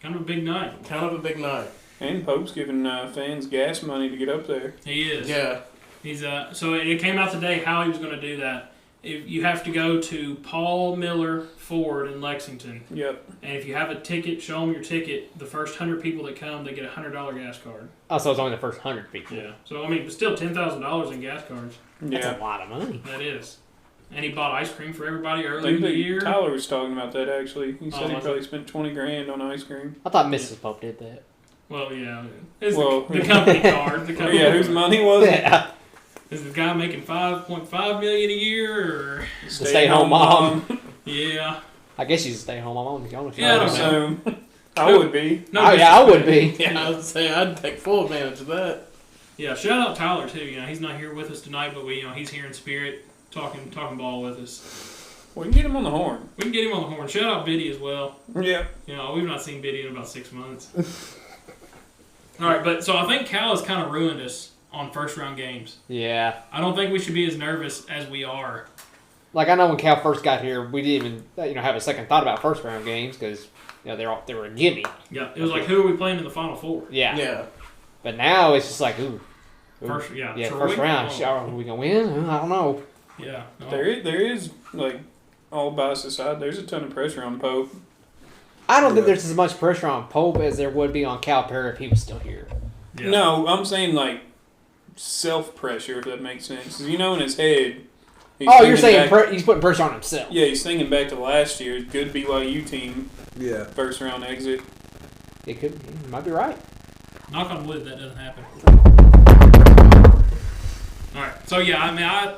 Kind of a big night. And Pope's giving fans gas money to get up there. He is. Yeah. He's so it came out today how he was going to do that. If you have to go to Paul Miller Ford in Lexington. Yep. And if you have a ticket, show them your ticket. The first 100 people that come, they get a $100 gas card. Oh, so it's only the first 100 people. Yeah. So still $10,000 in gas cards. That's a lot of money. That is. And he bought ice cream for everybody early in the year. Tyler was talking about that actually. He said he probably spent $20,000 on ice cream. I thought Mrs. Pope did that. Well, yeah. It's the company card. The company whose money was it? Yeah. Is the guy making $5.5 million a year, or stay-at-home mom? Yeah. I guess she's a stay-at-home mom. Yeah, I don't know. I would be. I would be. Yeah, I would say I'd take full advantage of that. Yeah, shout out Tyler too. He's not here with us tonight, but he's here in spirit, talking ball with us. We can get him on the horn. We can get him on the horn. Shout out Biddy as well. Yeah. We've not seen Biddy in about 6 months. All right, but so I think Cal has kind of ruined us on first-round games. Yeah. I don't think we should be as nervous as we are. I know when Cal first got here, we didn't even have a second thought about first-round games because they were a gimme. Yeah, it was like, who are we playing in the Final Four? Yeah. Yeah. But now it's just like, ooh. First first round. Are we gonna win? I don't know. Yeah. No. There is all bias aside, there's a ton of pressure on Pope. I don't think there's as much pressure on Pope as there would be on Calipari if he was still here. Yeah. No, I'm saying self-pressure, if that makes sense. 'Cause in his head... You're saying he's putting pressure on himself. Yeah, he's thinking back to last year. Good BYU team. Yeah. First round exit. He might be right. Knock on wood, that doesn't happen. All right. So, yeah, I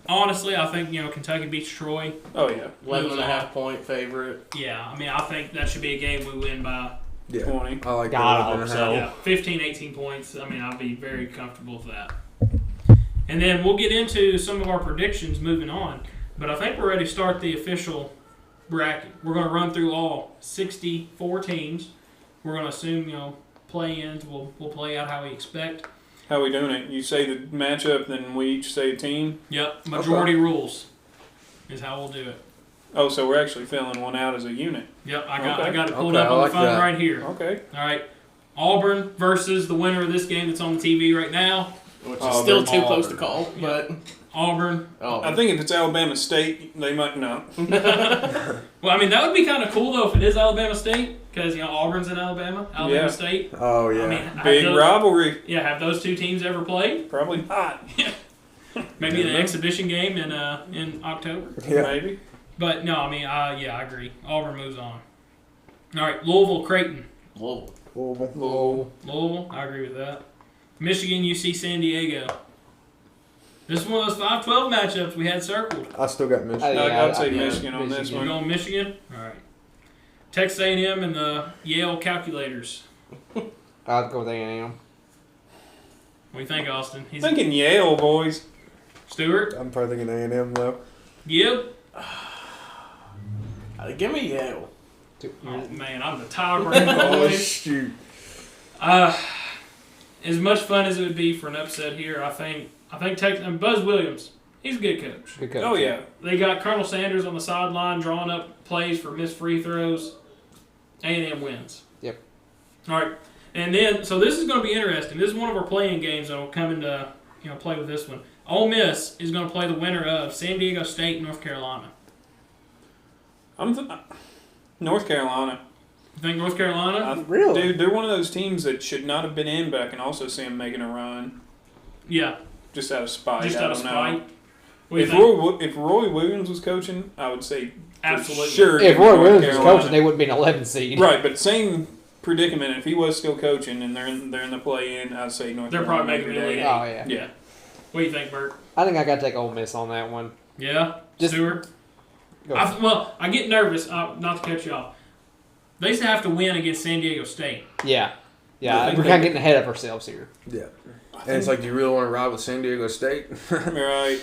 honestly, I think, Kentucky beats Troy. Oh, yeah. 11.5-point favorite. Yeah, I think that should be a game we win by 20. I like God, that. I hope so. Yeah, 15, 18 points. I'll be very comfortable with that. And then we'll get into some of our predictions moving on. But I think we're ready to start the official bracket. We're going to run through all 64 teams. We're going to assume, play-ins. We'll play out how we expect. How are we doing it? You say the matchup, then we each say a team? Yep, majority rules is how we'll do it. Oh, so we're actually filling one out as a unit. Yep, I Okay. got it pulled Okay, up I on like the phone that. right here. Okay. All right, Auburn versus the winner of this game that's on the TV right now. Which is Auburn. still too close to call, but Auburn. I think if it's Alabama State, they might not. Well, that would be kind of cool though if it is Alabama State because Auburn's in Alabama Yeah. State. Oh, yeah. Big have rivalry. Yeah, have those two teams ever played? Probably not. Maybe an exhibition game in October. Yeah. Maybe. But no, I agree. Auburn moves on. All right, Louisville, Creighton. Whoa. Louisville, I agree with that. Michigan, UC San Diego. This is one of those 5-12 matchups we had circled. I still got Michigan. Yeah, I'd say yeah, Michigan on this Michigan. You one. going Michigan? All right. Texas A&M and the Yale Calculators. I'll go with A&M. What do you think, Austin? I'm thinking Yale, boys. Stewart? I'm probably thinking A&M, though. Gibb? Give me Yale. Oh, man, I'm the tiebreaker, Oh, boys. shoot. As much fun as it would be for an upset here, I think Texas and Buzz Williams, he's a good coach. Good coach. Oh, yeah. They got Colonel Sanders on the sideline drawing up plays for missed free throws. A&M wins. Yep. All right. And then, so this is going to be interesting. This is one of our playing games that will come into, play with this one. Ole Miss is going to play the winner of San Diego State, North Carolina. North Carolina. You think North Carolina? Really? Dude, they're one of those teams that should not have been in, but I can also see them making a run. Yeah. Just out of spite. Just I out of don't know. spite. What do you think? If Roy Williams was coaching, I would say Absolutely. for sure. If North Roy Williams was Carolina. coaching, they wouldn't be an 11 seed. Right, but same predicament. If he was still coaching and they're in the play-in, I'd say North They're Carolina. probably making every the day. Oh, yeah. Yeah. What do you think, Bert? I think I got to take Ole Miss on that one. Yeah? Just- Stewart? Go. I get nervous, not to cut you off. They used to have to win against San Diego State. Yeah. I Yeah, think we're they- kind of getting ahead of ourselves here. Yeah. And it's like, do you really want to ride with San Diego State? Right.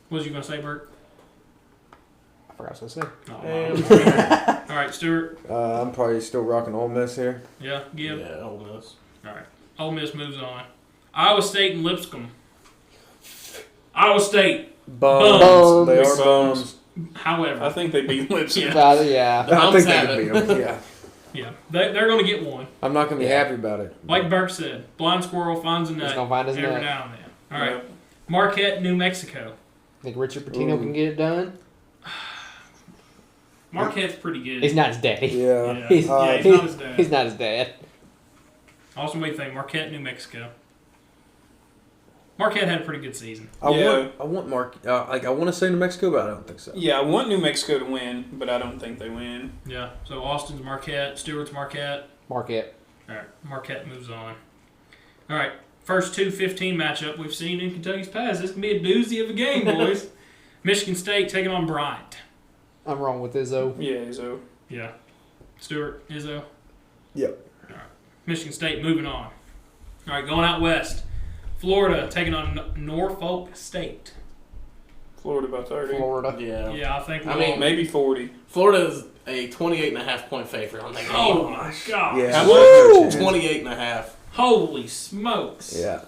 What was you going to say, Bert? I forgot what I was going to say. Oh, wow. All right, Stewart. I'm probably still rocking Ole Miss here. Yeah, Gibb. Yeah, Ole Miss. All right. Ole Miss moves on. Iowa State and Lipscomb. Iowa State. Bums. Bums. They are Bums. bums. However, I think they beat Lipscomb. Yeah. Yeah. The I Bums think they have can it. beat them. Yeah. yeah, they're going to get one. I'm not going to be happy about it. Like Burke said, blind squirrel finds a He's nut going to find his every nut. now and then. All right. Marquette, New Mexico. Think Richard Pitino Ooh. can get it done? Marquette's pretty good. He's not his daddy. Yeah. Yeah. He's, Yeah, he's he's, not his dad. he's not his dad. Austin, what do you think? Marquette, New Mexico. Marquette had a pretty good season. I want I want to say New Mexico, but I don't think so. Yeah, I want New Mexico to win, but I don't think they win. Yeah. So Austin's Marquette, Stewart's Marquette. Marquette. All right. Marquette moves on. All right. First 2-15 matchup we've seen in Kentucky's past. This can be a doozy of a game, boys. Michigan State taking on Bryant. I'm wrong with Izzo. Yeah, so Yeah. Stewart, Izzo. Yep. All right. Michigan State moving on. All right, going out west. Florida taking on Norfolk State. Florida by 30. Florida. Yeah. Yeah, I think. I mean, Maybe 40. Florida's a 28.5-point favorite on that game. Oh my God! Yeah. How Woo! 28.5. Holy smokes! Yeah.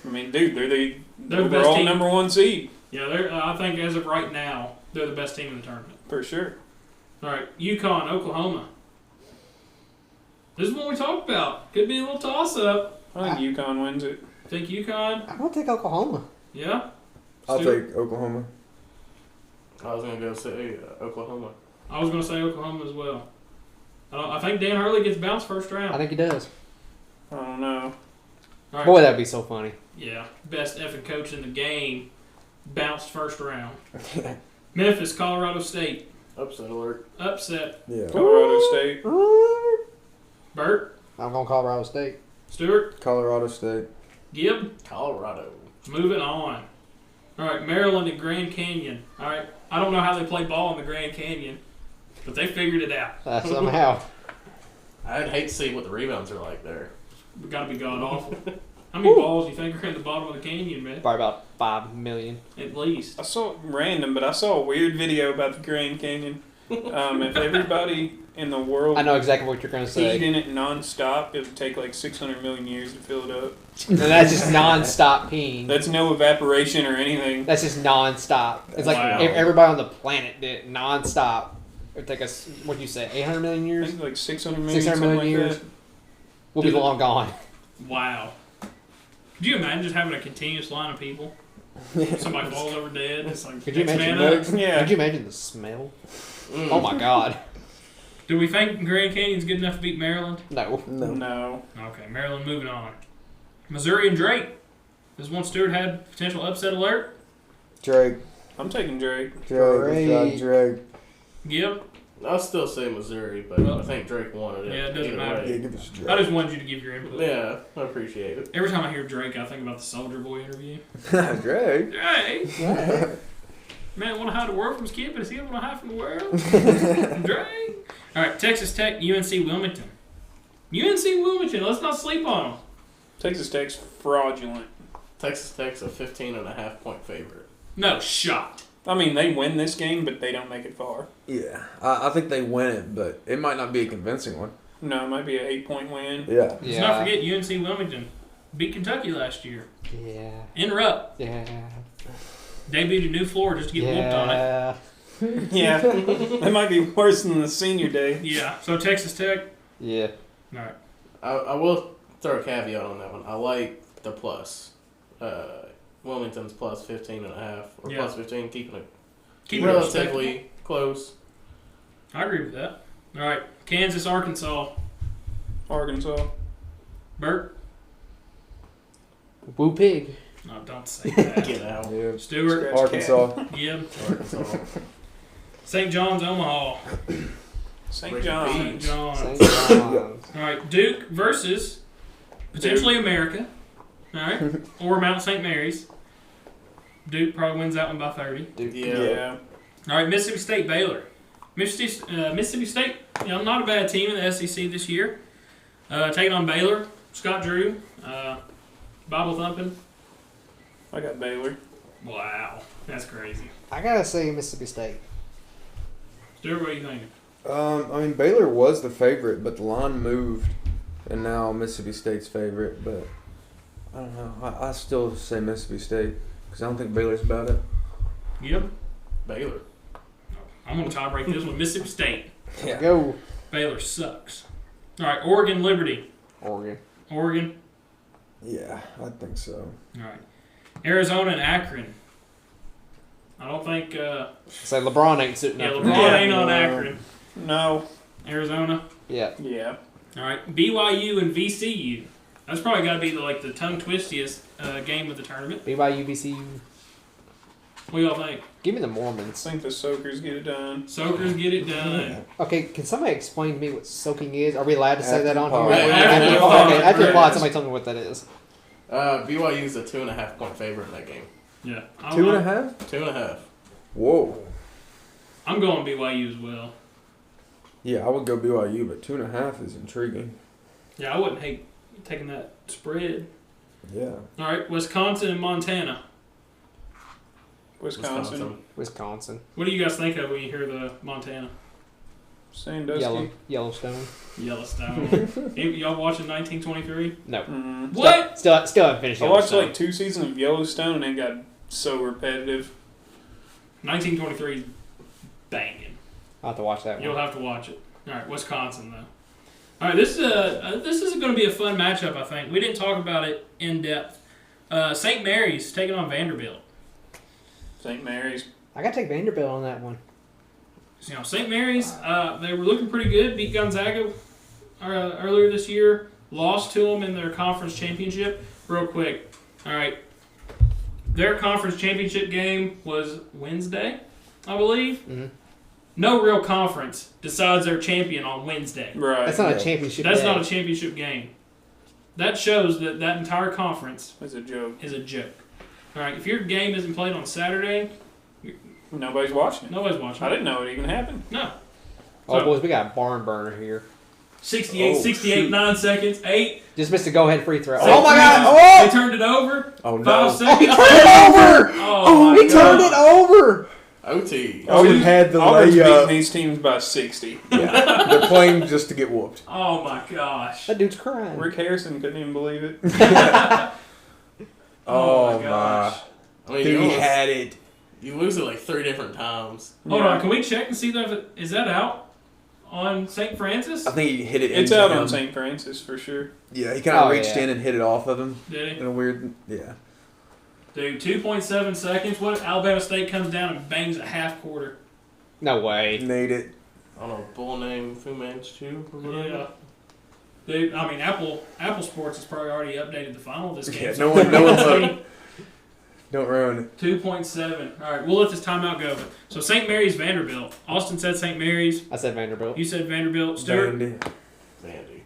I mean, dude, they're the They're the best overall team. number one seed. Yeah, they're. I think as of right now, they're the best team in the tournament. For sure. All right, UConn, Oklahoma. This is what we talked about. Could be a little toss-up. I think UConn wins it. Think UConn? I'm going to take Oklahoma. Yeah. I'll Stewart? take Oklahoma. I was going to go say Oklahoma. I was going to say Oklahoma as well. I think Dan Hurley gets bounced first round. I think he does. I don't know. All All right. Boy, that'd be so funny. Yeah, best effing coach in the game bounced first round. Memphis, Colorado State. Upset alert. Upset. Yeah. Colorado State. Bert, I'm going Colorado State. Stewart, Colorado State. Gibb. Colorado. Moving on. All right, Maryland and Grand Canyon. All right, I don't know how they play ball in the Grand Canyon, but they figured it out. Somehow. I'd hate to see what the rebounds are like there. We got to be god awful. How many balls do you think are in the bottom of the canyon, man? Probably about 5 million. At least. I saw random, but I saw a weird video about the Grand Canyon. If everybody in the world I know exactly what you're going to peed say. in it nonstop, it would take like 600 million years to fill it up. And that's just non-stop peeing. That's no evaporation or anything. That's just non-stop. It's like Wow. if everybody on the planet did it non-stop. It would take us, what'd you say, 800 million I years? think like 600 million, 600 something million like years. that. We'll be Dude. long gone. Wow. Could you imagine just having a continuous line of people? Somebody falls over dead. It's like, Could you next imagine man up. Yeah. Could you imagine the smell? Mm. Oh my god. Do we think Grand Canyon's good enough to beat Maryland? No. No. Okay, Maryland moving on. Missouri and Drake. This one Stewart had potential upset alert. Drake. I'm taking Drake. Drake. Drake. Gibb. I'll still say Missouri, but Well, I think Drake wanted it. yeah, it doesn't either matter. way. Yeah, give us Drake. I just wanted you to give your input. Yeah, I appreciate it. Every time I hear Drake, I think about the Soldier Boy interview. Drake. Drake! Man, want to hide the world from his kid, but is he want to hide from the world? Drake! All right, Texas Tech, UNC Wilmington. UNC Wilmington, let's not sleep on them. Texas Tech's fraudulent. Texas Tech's a 15.5-point favorite. No shot. I mean, they win this game, but they don't make it far. Yeah, I think they win it, but it might not be a convincing one. No, it might be an 8-point win. Yeah. Let's not forget UNC Wilmington beat Kentucky last year. Yeah. In Rupp. Yeah. Debuted a new floor just to get whooped on it. Yeah. Yeah, that might be worse than the senior day. Yeah, so Texas Tech. Yeah. All right. I will throw a caveat on that one. I like the plus. Wilmington's plus 15.5 or Yeah. plus 15, keeping it Keep it relatively close. I agree with that. All right, Kansas, Arkansas. Arkansas. Bert? Woo pig. No, don't say that. Get out. Yeah. Stewart? Scratch Arkansas. Gibb? Arkansas. St. John's, Omaha. St. Ricky John's. St. John's. St. John's. All right, Duke versus potentially America. All right, or Mount St. Mary's. Duke probably wins that one by 30. Yeah. All right, Mississippi State, Baylor. Mississippi State, not a bad team in the SEC this year. Taking on Baylor, Scott Drew, Bible thumping. I got Baylor. Wow, that's crazy. I gotta say Mississippi State. Stuart, what are you thinking? I mean, Baylor was the favorite, but the line moved, and now Mississippi State's favorite. But I don't know. I still say Mississippi State because I don't think Baylor's about it. Yep. Baylor. I'm going to tie break this one. Mississippi State. Yeah. Go. Baylor sucks. All right, Oregon, Liberty. Oregon. Oregon. Yeah, I think so. All right. Arizona and Akron. I don't think. Say LeBron ain't sitting Yeah, up LeBron there. ain't on Akron. No. Arizona. Yeah. Yeah. All right, BYU and VCU. That's probably got to be the tongue twistiest game of the tournament. BYU, VCU. What do y'all think? Give me the I Mormons. think the Soakers get it done. Soakers get it done. Okay, can somebody explain to me what soaking is? Are we allowed to say After that on the here? pod. After the Okay, pod. after the pod, somebody tell me what that is. BYU's a 2.5-point favorite in that game. Yeah. 2.5? 2.5. Whoa. I'm going BYU as well. Yeah, I would go BYU, but 2.5 is intriguing. Yeah, I wouldn't hate taking that spread. Yeah. All right, Wisconsin and Montana. Wisconsin. Wisconsin. What do you guys think of when you hear the Montana? Sandusky. Yellowstone. Yellowstone. Y'all watching 1923? No. Mm. What? Still haven't finished I watched Yellowstone. like 2 seasons of Yellowstone and it got so repetitive. 1923 is banging. I'll have to watch that one. You'll have to watch it. All right, Wisconsin though. All right, this is going to be a fun matchup. I think we didn't talk about it in depth. St. Mary's taking on Vanderbilt. St. Mary's. I got to take Vanderbilt on that one. St. Mary's, they were looking pretty good. Beat Gonzaga earlier this year. Lost to them in their conference championship. real quick. All right. Their conference championship game was Wednesday, I believe. Mm-hmm. No real conference decides their champion on Wednesday. Right. That's not a championship. That's game. not a championship game. That shows that that entire conference It's a joke. is a joke. All right, if your game isn't played on Saturday, Nobody's watching it. nobody's watching. I didn't know it even happened. No. Oh, So, boys, we got a barn burner here. 68, Oh, 68, shoot. 9 seconds, 8. Just missed a go-ahead free throw. Six Oh, my seconds. God. They turned it over. Oh, 5 no. Oh, he seconds. turned it over. Oh, my He turned it God. over. OT. Oh, he had the Auburn's beating layup. these teams by 60. Yeah. They're playing just to get whooped. Oh, my gosh. That dude's crying. Rick Harrison couldn't even believe it. Oh, my. gosh. I mean, Dude, you, he almost, had it. you lose it like 3 different times. Hold Yeah. on, can we check and see that is that out on St. Francis? I think he hit it It's into out him. on St. Francis for sure. Yeah, he kind of Oh, reached yeah. in and hit it off of him Did in he? a weird... Yeah. Dude, 2.7 seconds. What if Alabama State comes down and bangs a half quarter? No way. Made it. I don't know, a bull named Fu Manchu or whatever. Yeah. Dude, I mean, Apple Sports has probably already updated the final of this game. Yeah, so no one's it's up. Don't ruin it. 2.7. All right, we'll let this timeout go. So St. Mary's, Vanderbilt. Austin said St. Mary's. I said Vanderbilt. You said Vanderbilt. Stuart? Vandy. Vandy.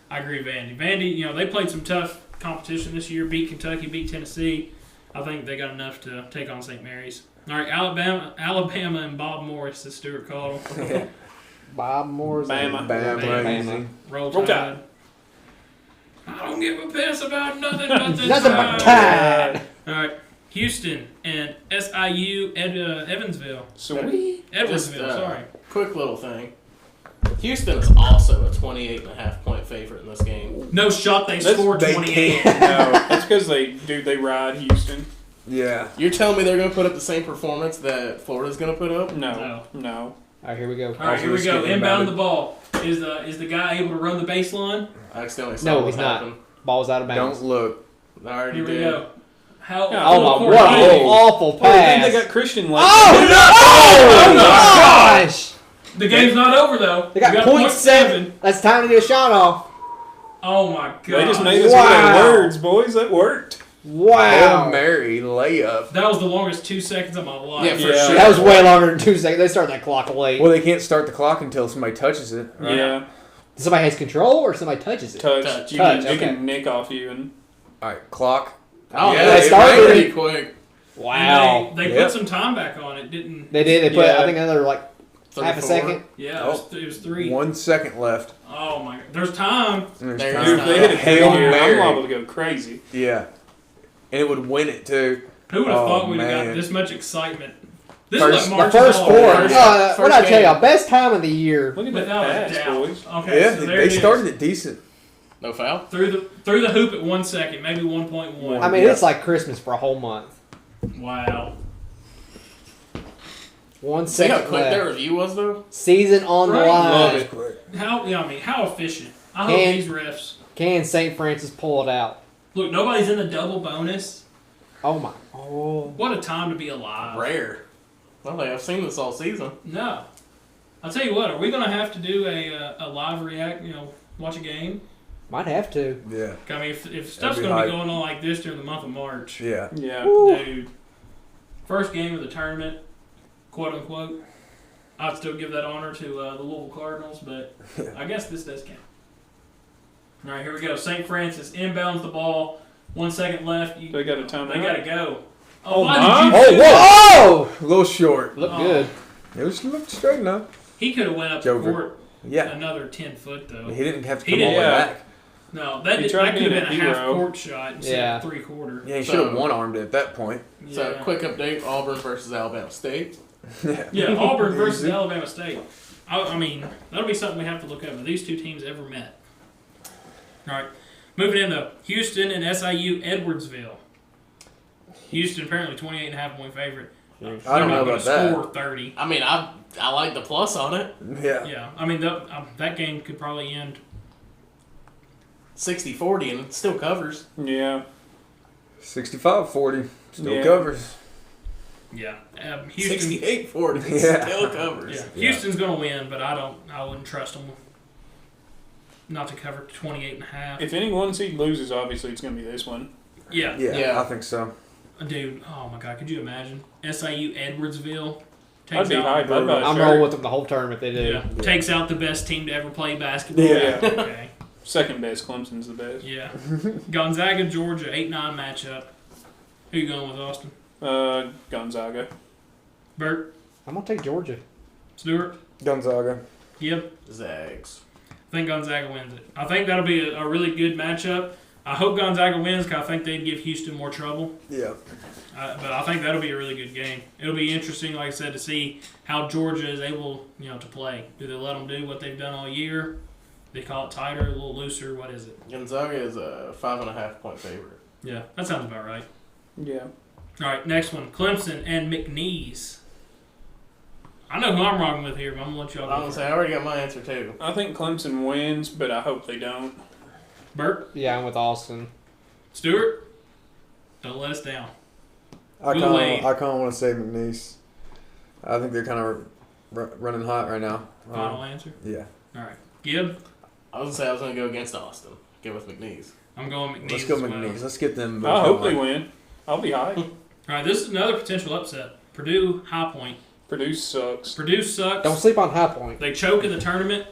I agree, Vandy. Vandy, you know, they played some tough competition this year. Beat Kentucky, beat Tennessee. I think they got enough to take on St. Mary's. All right, Alabama and Bob Morris, as Stuart called him. Bob Moore's. Bama. Bama. Bama. Easy. Roll Roll Tide. I don't give a piss about nothing but the Nothing but Tide. Tide. All right, Houston and SIU Evansville. Sweet. Edwardsville, Just, sorry. Quick little thing. Houston is also a 28.5 point favorite in this game. No shot they That's- scored they 28. No, it's because they ride Houston. Yeah. You're telling me they're going to put up the same performance that Florida's going to put up? No. All right, here we go. All right, here we Also go. just getting Inbound inbounded. the ball. Is the guy able to run the baseline? I accidentally saw No, what he's not. happened. Ball's out of bounds. Don't look. I already Here we did. go. How? Yeah. Oh, my, full what court an advantage. awful Oh, I think pass. they got Christian like Oh, my gosh. The game's not over though. They got We .7. That's time to do a shot off. Oh my god. They just made us Wow. get words, boys. That worked. Wow. Hail Mary layup. That was the longest 2 seconds of my life. Yeah, for Yeah. sure. That was way longer than 2 seconds. They started that clock late. Well, they can't start the clock until somebody touches it. Right? Yeah. Somebody has control or somebody touches it? Touch. Touch. You Touch, can, It okay. can nick off you and All right, clock. Oh, Yeah, yeah, they it started ran it. pretty quick. Wow. And they Yep. put some time back on it, didn't? They did. They put, Yeah. I think, another, like, half a 34. second. Yeah, Oh. it was 3. 1 second left. Oh my god. There's time. There's There's time. dude, if they hit a Hail three here, I'm Mary. liable to go crazy. Yeah. And it would win it too. Who would have Oh, thought we'd have got man. this much excitement? This First- is The like first March four. First- What first I tell game. y'all? Best time of the year. Look at that Without a pass, doubt. boys. Okay, Yeah, so there they it is. started it decent. No foul? through the hoop at 1 second, maybe 1.1. I mean, Yeah. it's like Christmas for a whole month. Wow. 1 See how second quick their left. review was, though? Season on the Right. Love line. it. How? Yeah, I mean, how efficient. I hope And- these refs. Can St. Francis pull it out? Look, nobody's in the double bonus. Oh my! Oh, What a time to be alive. Rare. Well, like, I've seen this all season. No. I'll tell you what. Are we gonna have to do a live react? You know, watch a game. might have to. Yeah. I mean, if stuff's be gonna be hype. going on like this during the month of March, Yeah. Yeah. dude. First game of the tournament, quote unquote. I'd still give that honor to the Louisville Cardinals, but I guess this does count. All right, here we go. St. Francis inbounds the ball. 1 second left. They got a timeout. They gotta go. Oh, why my. did you? Oh, A little short. look Oh. good. It was looked straight enough. He could have went up Joker. the court Yeah. another 10 foot though. He didn't have to He come all the way didn't- yeah. back. No, that He could tried have being been a a half hero. court shot instead Yeah. of 3/4. Yeah, he So- should have one-armed it at that point. So, quick update, Auburn versus Alabama State. Yeah, Auburn versus Easy. Alabama State. I mean, that'll be something we have to look up. Have these two teams ever met? All right, moving in though. Houston and SIU Edwardsville. Houston apparently 28.5 point favorite. I don't They're know not about gonna that. score 30. I mean, I like the plus on it. Yeah. Yeah, I mean that game could probably end. 60-40, and it still covers. Yeah. 65-40. Still Yeah. covers. Yeah, Houston. 68-40, it Yeah. still covers. Yeah, Houston's gonna win, but I wouldn't trust them not to cover 28.5. If any one seed loses, obviously it's going to be this one. Yeah. Yeah, I think so. Dude, oh my God, could you imagine? SIU Edwardsville I'd be out, hyped. I'd buy a I'm shirt. rolling with them the whole term if they do. yeah, takes out the best team to ever play basketball. Yeah. Okay. Second best. Clemson's the best. Yeah. Gonzaga, Georgia, 8-9 matchup. Who you going with, Austin? Gonzaga. Bert? I'm gonna take Georgia. Stewart? Gonzaga. Yep. Zags. I think Gonzaga wins it. I think that'll be a really good matchup. I hope Gonzaga wins because I think they'd give Houston more trouble. Yeah. But I think that'll be a really good game. It'll be interesting, like I said, to see how Georgia is able, to play. Do they let them do what they've done all year? They call it tighter, a little looser. What is it? Gonzaga is a 5.5-point favorite. Yeah, that sounds about right. Yeah. All right, next one. Clemson and McNeese. I know who I'm rocking with here, but I'm going to let y'all I'm go. gonna say I already got my answer too. I think Clemson wins, but I hope they don't. Bert? Yeah, I'm with Austin. Stewart? Don't let us down. I Who kind win? of want to say McNeese. I think they're kind of running hot right now. Final answer? Yeah. All right. Gibb? I was gonna say I was gonna go against Austin. Go with McNeese. I'm going McNeese. Let's go as well. McNeese. Let's get them. I hope they going. win. I'll be high. All right, this is another potential upset. Purdue, High Point. Purdue sucks. Purdue sucks. Don't sleep on High Point. They choke in the tournament.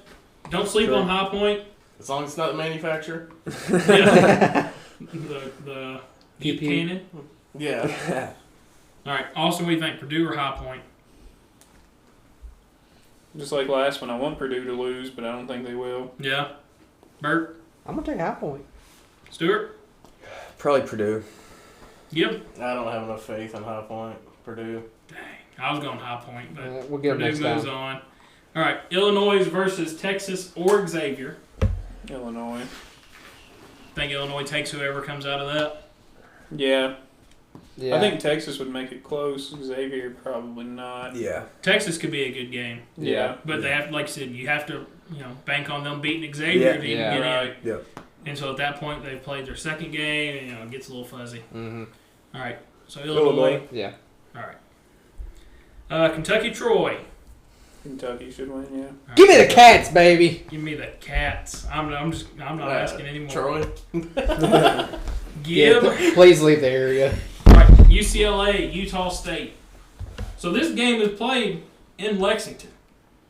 Don't sleep Sure. on High Point. As long as it's not the manufacturer. Yeah. the heat PP. cannon. Yeah. All right, Austin, what do you think? Purdue or High Point? Just like last one, I want Purdue to lose, but I don't think they will. Yeah. Bert? I'm gonna take High Point. Stewart? Probably Purdue. Yep. I don't have enough faith in High Point. Purdue. Dang. I was going High Point, but We'll get them Purdue next moves time. on. All right, Illinois versus Texas or Xavier. Illinois. Think Illinois takes whoever comes out of that? Yeah. Yeah. I think Texas would make it close. Xavier probably not. Yeah. Texas could be a good game, Yeah. but they have, like I said, you have to, bank on them beating Xavier to even Yeah. get Right. in. Yep. And so at that point, they've played their second game, and it gets a little fuzzy. Mm-hmm. All right, so Illinois. Yeah. All right. Kentucky, Troy. Kentucky should win, yeah. All right. Give me the Cats, baby. Give me the Cats. I'm not asking anymore. Troy. Give. Please leave the area. All right, UCLA, Utah State. So this game is played in Lexington,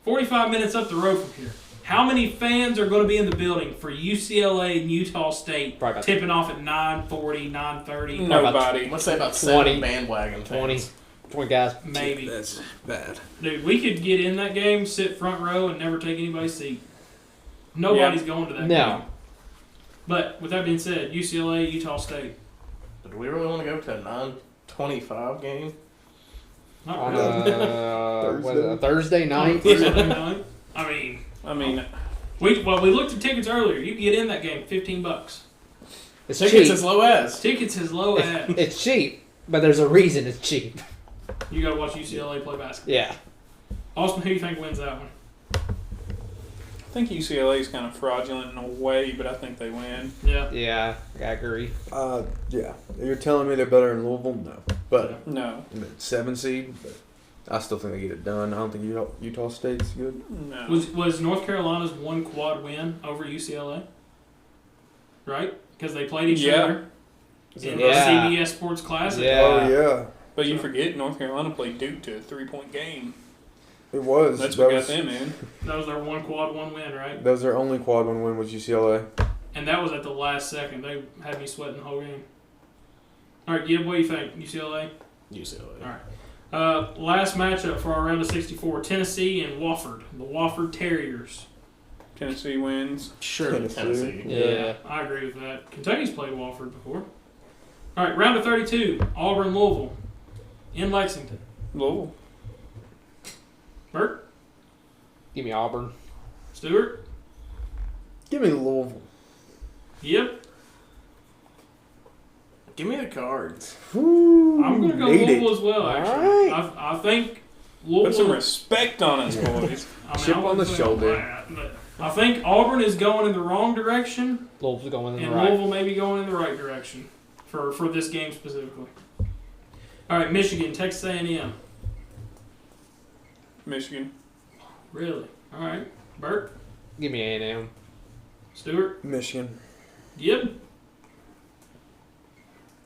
45 minutes up the road from here. How many fans are going to be in the building for UCLA and Utah State Probably about tipping off at 9:40, 9:30? Nobody. Let's say about 20. 7 bandwagon fans. 20 guys. Maybe. That's bad. Dude, we could get in that game, sit front row, and never take anybody's seat. Nobody's going to that No. game. But with that being said, UCLA, Utah State. But do we really want to go to a 9:25 game? Not On really. what is it, a Thursday night. Thursday night. I mean, we looked at tickets earlier. You can get in that game, $15. It's Tickets cheap. as low as. Tickets as low as It's cheap, but there's a reason it's cheap. you got to watch UCLA play basketball. Yeah. Austin, who do you think wins that one? I think UCLA is kind of fraudulent in a way, but I think they win. Yeah. Yeah, I agree. Yeah. You're telling me they're better in Louisville? No. But No. 7 seed. But I still think they get it done. I don't think Utah State's good. No. Was North Carolina's one quad win over UCLA? Right? Because they played each Yeah. other in Yeah. the CBS Sports Classic. Yeah. Oh yeah. But you forget North Carolina played Duke to a 3-point game. It was. That's that what got was, them in. That was their one quad one win, right? That was their only quad one win with UCLA. And that was at the last second. They had me sweating the whole game. All right, Gib, what do you think? UCLA? UCLA. All right. Last matchup for our round of 64, Tennessee and Wofford. The Wofford Terriers. Tennessee wins. Sure, Tennessee. Tennessee. Yeah. I agree with that. Kentucky's played Wofford before. All right, round of 32, Auburn, Louisville, in Lexington. Louisville. Bert, Give me Auburn. Stewart, Give me Louisville. yep. Give me the cards. I'm going to go Need it. Louisville as well, All actually. right. I think Put some Louisville... respect on us, boys. Chip I on the wouldn't say shoulder. that, but I think Auburn is going in the wrong direction, Louisville's going in the and right. Louisville may be going in the right direction for this game specifically. All right, Michigan, Texas A&M. Michigan. Really? All right. Bert, Give me A&M. Stewart, Michigan. yep.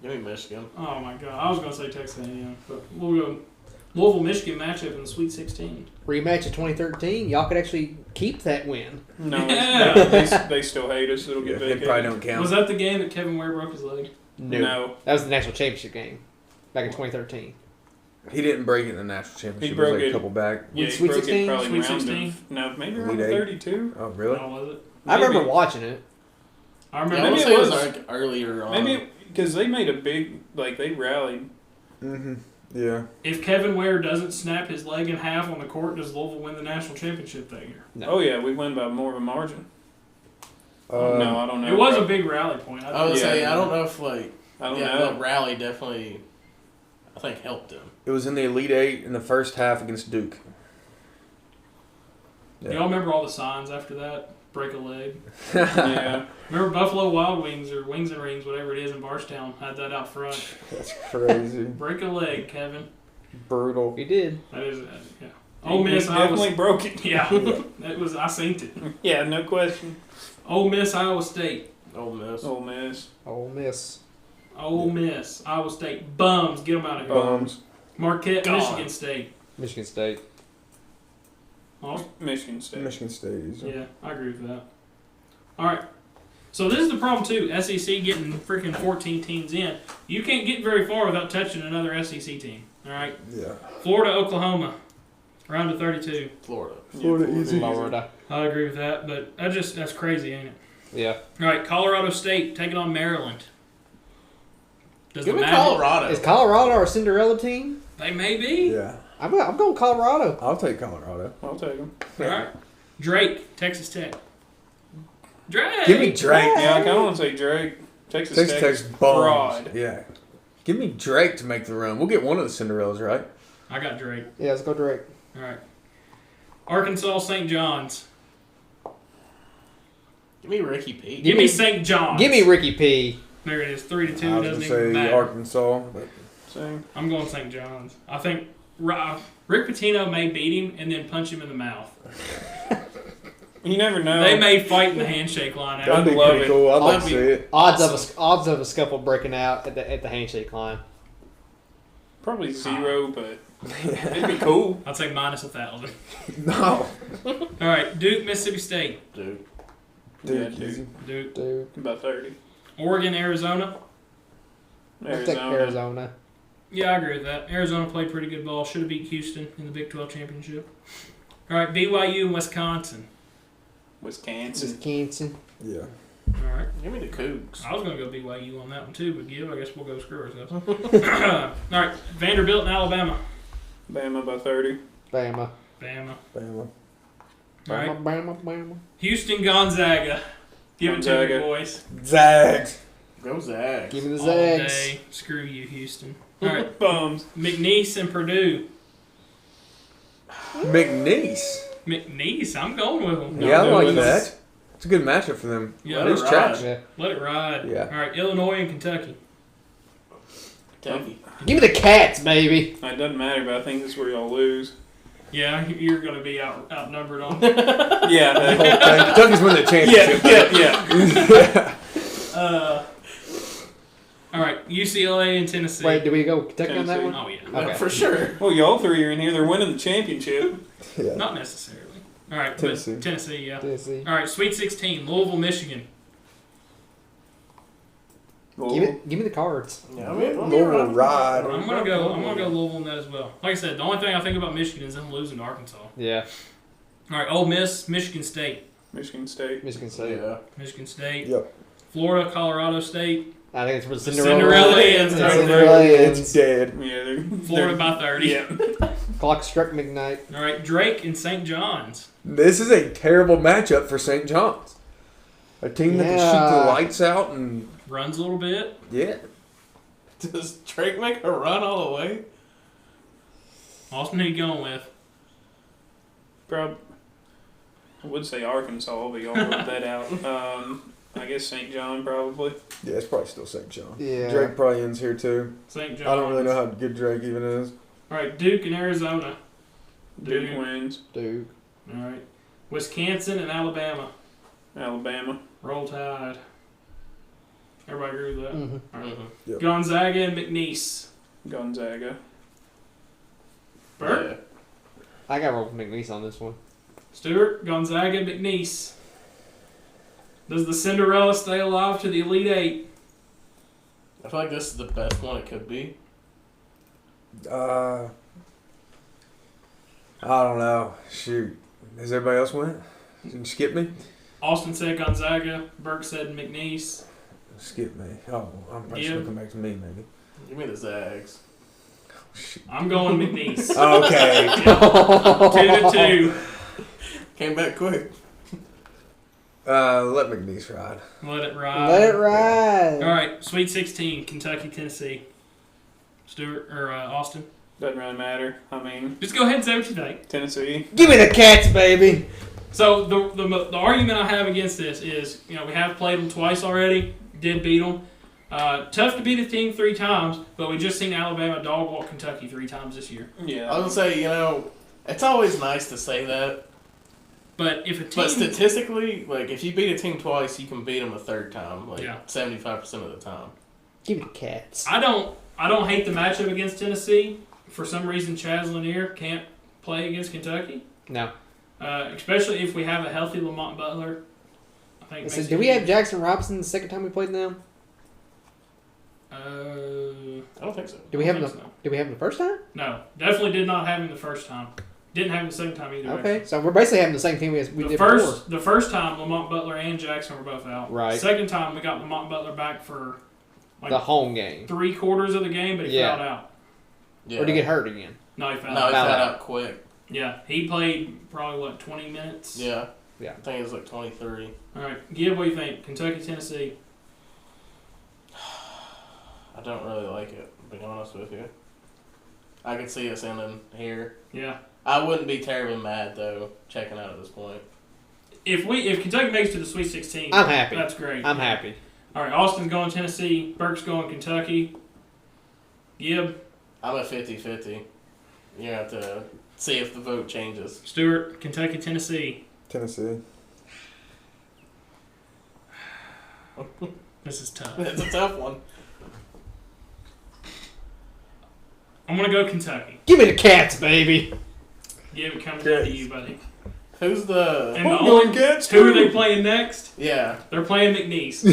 Give me Michigan. Oh my God, I was gonna say Texas A&M, but we'll go Louisville Michigan matchup in the Sweet 16. Rematch of 2013. Y'all could actually keep that win. No, Yeah. they still hate us. It'll get It vacated. probably don't count. Was that the game that Kevin Ware broke his leg? No. That was the national championship game back in 2013. He didn't break it in the national championship. He It was broke like a it. couple back. Yeah, Sweet he broke 16? it probably Sweet round 16? of, no, maybe Elite around eight. 32. Oh, really? Oh, was it? I remember Maybe. watching it. I Yeah, remember. I would Maybe say it it was was- like earlier on. Maybe because they made a big, like they rallied. Mm-hmm. Yeah. If Kevin Ware doesn't snap his leg in half on the court, does Louisville win the national championship that year? No. Oh yeah, we win by more of a margin. No, I don't know. It was a big rally point. I would Yeah. say I don't know if like I don't yeah, know. the rally definitely I think helped him. It was in the Elite Eight in the first half against Duke. Do y'all remember all the signs after that? Break a leg. Yeah. Remember Buffalo Wild Wings or Wings and Rings, whatever it is in Barstown, had that out front. That's crazy. Break a leg, Kevin. Brutal. We did. That is, yeah. Ole Miss, He Iowa definitely broke it. Yeah, that was. I seen it. Yeah, no question. Ole Miss, Iowa State. Ole Miss. Ole Miss. Ole Miss. Ole Miss, Iowa State. Bums, get them out of here. Bums. Marquette, God. Michigan State. Michigan State. Oh, Michigan State. Michigan State. Is yeah, I agree with that. All right. So this is the problem too. SEC getting freaking 14 teams in. You can't get very far without touching another SEC team. All right. Yeah. Florida, Oklahoma, round of 32. Florida. Florida easy. Florida. I agree with that, but that's crazy, ain't it? Yeah. All right, Colorado State taking on Maryland. Does Give the me Magic- Colorado. Is Colorado our Cinderella team? They may be. Yeah. I'm going Colorado. I'll take Colorado. I'll take them. All right. Drake, Texas Tech. Drake. Give me Drake. Yeah, I kind of want to say Drake. Texas Texas Tech. Tech's bombs. fraud. Yeah. Give me Drake to make the run. We'll get one of the Cinderellas, right? I got Drake. Yeah, let's go Drake. All right. Arkansas, St. John's. Give me Ricky P. Give me St. John's. Give me Ricky P. There it is. 3-2. I was Doesn't going even to say matter. Arkansas. But Same. I'm going St. John's. I think Rick Pitino may beat him and then punch him in the mouth. You never know. They may fight in the handshake line that'd after. be love pretty it. cool. I'd like to That'd see be- it. Odds of a scuffle breaking out at the handshake line. Probably 0, but it'd be cool. I'd say minus 1,000. No. All right. Duke, Mississippi State. Dude. Dude, Yeah, dude. easy. Duke. Dude. About 30. Oregon, Arizona. Let's take Arizona. Yeah, I agree with that. Arizona played pretty good ball. Should have beat Houston in the Big 12 championship. All right, BYU and Wisconsin. Wisconsin. Wisconsin. Yeah. All right. Give me the Cougs. I was going to go BYU on that one too, but I guess we'll go screw ourselves. All right, Vanderbilt and Alabama. Bama by 30. Bama. Bama. Bama. All right. Bama. Houston, Gonzaga. Give it to me, Gonzaga. boys. Zags. Go Zags. Give me the All Zags. day. Screw you, Houston. All right, Bums. McNeese and Purdue. McNeese. McNeese, I'm going with them. Yeah, I no, like it's- that. It's a good matchup for them. Yeah, Let let it it, ride. trash. Yeah. ride. Yeah. All right, Illinois and Kentucky. Kentucky. Give me the Cats, baby. It doesn't matter, but I think this is where y'all lose. Yeah, you're going to be outnumbered on. Yeah. The whole thing. Kentucky's winning the championship. yeah. All right, UCLA and Tennessee. Wait, do we go Kentucky on that Tennessee. one? Oh, yeah. Okay. For sure. Well, y'all three are in here. They're winning the championship. Yeah. Not necessarily. All right, Tennessee. but Tennessee, yeah. Tennessee. All right, Sweet 16, Louisville, Michigan. Give me the Cards. Yeah, I mean, Louisville ride. I'm gonna go Louisville in that as well. Like I said, the only thing I think about Michigan is them losing to Arkansas. Yeah. All right, Ole Miss, Michigan State. Michigan State. Michigan State. Yeah. Michigan State. Yep. Florida, Colorado State. I think it's for the Cinderella ends right Cinderella there. ends. It's dead. Yeah, they're Florida by 30. Yeah. Clock struck midnight. All right, Drake and St. John's. This is a terrible matchup for St. John's. A team that can shoot Yeah. the lights out and Runs a little bit. yeah. Does Drake make a run all the way? Austin, who you going with? I would say Arkansas, but y'all wrote that out. I guess St. John probably. Yeah, it's probably still St. John. Yeah. Drake probably ends here too. St. John's. I don't really know how good Drake even is. All right, Duke and Arizona. Duke Duke. wins. Duke. All right, Wisconsin and Alabama. Alabama. Roll Tide. Everybody agree with that? Mm-hmm. All right. Mm-hmm. Yep. Gonzaga and McNeese. Gonzaga. Bert? Yeah. I got to roll with McNeese on this one. Stewart, Gonzaga, McNeese. Does the Cinderella stay alive to the Elite Eight? I feel like this is the best one it could be. I don't know. Shoot. Has everybody else went? You can skip me? Austin said Gonzaga. Burke said McNeese. Skip me. Oh, I'm probably Yeah. going to come back to me, maybe. Give me the Zags. Shoot. I'm going McNeese. Okay. 2-2. Came back quick. Let McNeese ride. Let it ride. Let it ride. All right, Sweet 16, Kentucky, Tennessee. Stewart or Austin. Doesn't really matter. I mean, Just go ahead and say what you think. Tennessee. Give me the Cats, baby. So the argument I have against this is, we have played them twice already. Did beat them. Tough to beat a team 3 times, but we just seen Alabama dog walk Kentucky 3 times this year. Yeah. I was going to say, it's always nice to say that. But if a team, But statistically, if you beat a team twice, you can beat them a third time. 75% of the time. Give me the Cats. I don't hate the matchup against Tennessee. For some reason, Chaz Lanier can't play against Kentucky. No. Especially if we have a healthy Lamont Butler. I think. So, did we have Jackson Robinson the second time we played them? I don't think so. Did we have him? think so. Did we have him the first time? No, definitely did not have him the first time. Didn't have him the second time either. Okay, actually. so we're basically having the same team we did The before. first time, Lamont Butler and Jackson were both out. Right. Second time, we got Lamont Butler back for The home game. 3/4 of the game, but he Yeah. fouled out. Yeah. Or did he get hurt again? No, he fouled No, he out. fouled out quick. Yeah, he played probably 20 minutes. Yeah. Yeah. I think it was 23. All right, Gib, what do you think? Kentucky, Tennessee. I don't really like it, to be honest with you. I could see us ending here. Yeah. I wouldn't be terribly mad, though, checking out at this point. If Kentucky makes it to the Sweet 16, I'm happy. That's great. I'm happy. All right, Austin's going Tennessee. Burke's going Kentucky. Gib, I'm at 50-50. You're going to have to see if the vote changes. Stewart, Kentucky, Tennessee. Tennessee. This is tough. It's a tough one. I'm going to go Kentucky. Give me the Cats, baby. Gib, it comes down to you, buddy. Who's the... And who are they playing next? Yeah. They're playing McNeese. So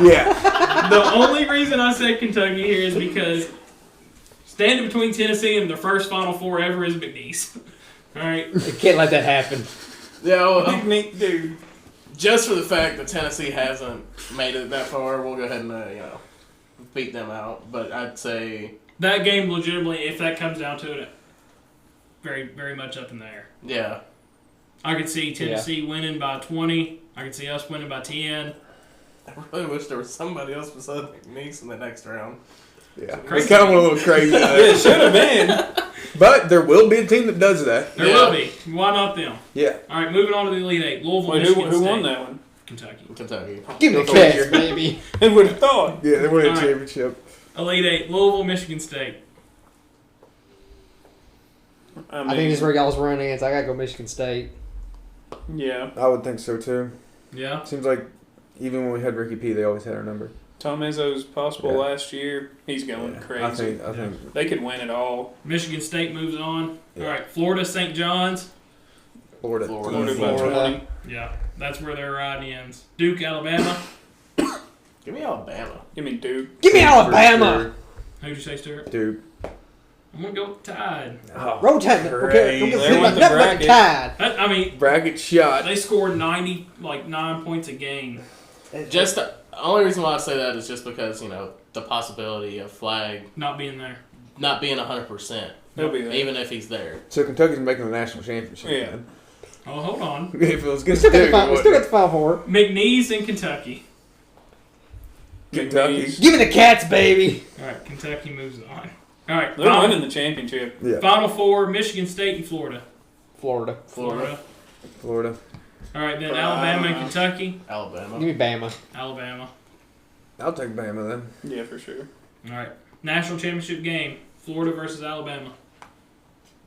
Yeah. the only reason I said Kentucky here is because standing between Tennessee and their first Final Four ever is McNeese. All right. You can't let that happen. Yeah, well, Nick, dude. just for the fact that Tennessee hasn't made it that far, we'll go ahead and, beat them out. But I'd say... That game, legitimately, if that comes down to it, very, very much up in the air. Yeah. I could see Tennessee winning by 20. I could see us winning by 10. I really wish there was somebody else besides McNeese in the next round. Yeah. It kind of went a little crazy. It should have been. But there will be a team that does that. There will be. Why not them? Yeah. All right, moving on to the Elite Eight. Louisville, Wait, Michigan who State. won that one? Kentucky. Kentucky. Give me the Cats, baby. Who would have thought? Yeah, they win a All right. championship. Elite Eight. Louisville, Michigan State. I think this is where y'all's running is. I gotta go Michigan State. Yeah. I would think so, too. Yeah. Seems like even when we had Ricky P, they always had our number. Tom Izzo's possible Yeah. last year. He's going Yeah. crazy. I think. They could win it all. Michigan State moves on. Yeah. All right, Florida, St. John's. Florida. Florida by Florida. 20. Yeah, that's where their ride ends. Duke, Alabama. Give me Alabama. Give me Duke. Give me For Alabama. Who'd you say, Stuart? sure. Dude. I'm going to go with Tide. Oh, Roll Tide. Okay, crazy. There went the nothing but bracket. the Tide. I mean, Bracket shot. they scored 9 points a game. Just the only reason why I say that is just because, the possibility of Flag Not being there. not being 100%, He'll be there. even if he's there. So Kentucky's making the national championship. Yeah. Man. Oh, hold on. If it was We good still got the Duke, final. We it still got wouldn't. the final four. McNeese and Kentucky. Kentucky. McNeese. Give me the Cats, baby. All right, Kentucky moves on. All right, They're winning the championship. Yeah. Final Four, Michigan State and Florida. Florida. Florida. Florida. All right, then Alabama and Kentucky. Alabama. Give me Bama. Alabama. I'll take Bama then. Yeah, for sure. All right, national championship game. Florida versus Alabama.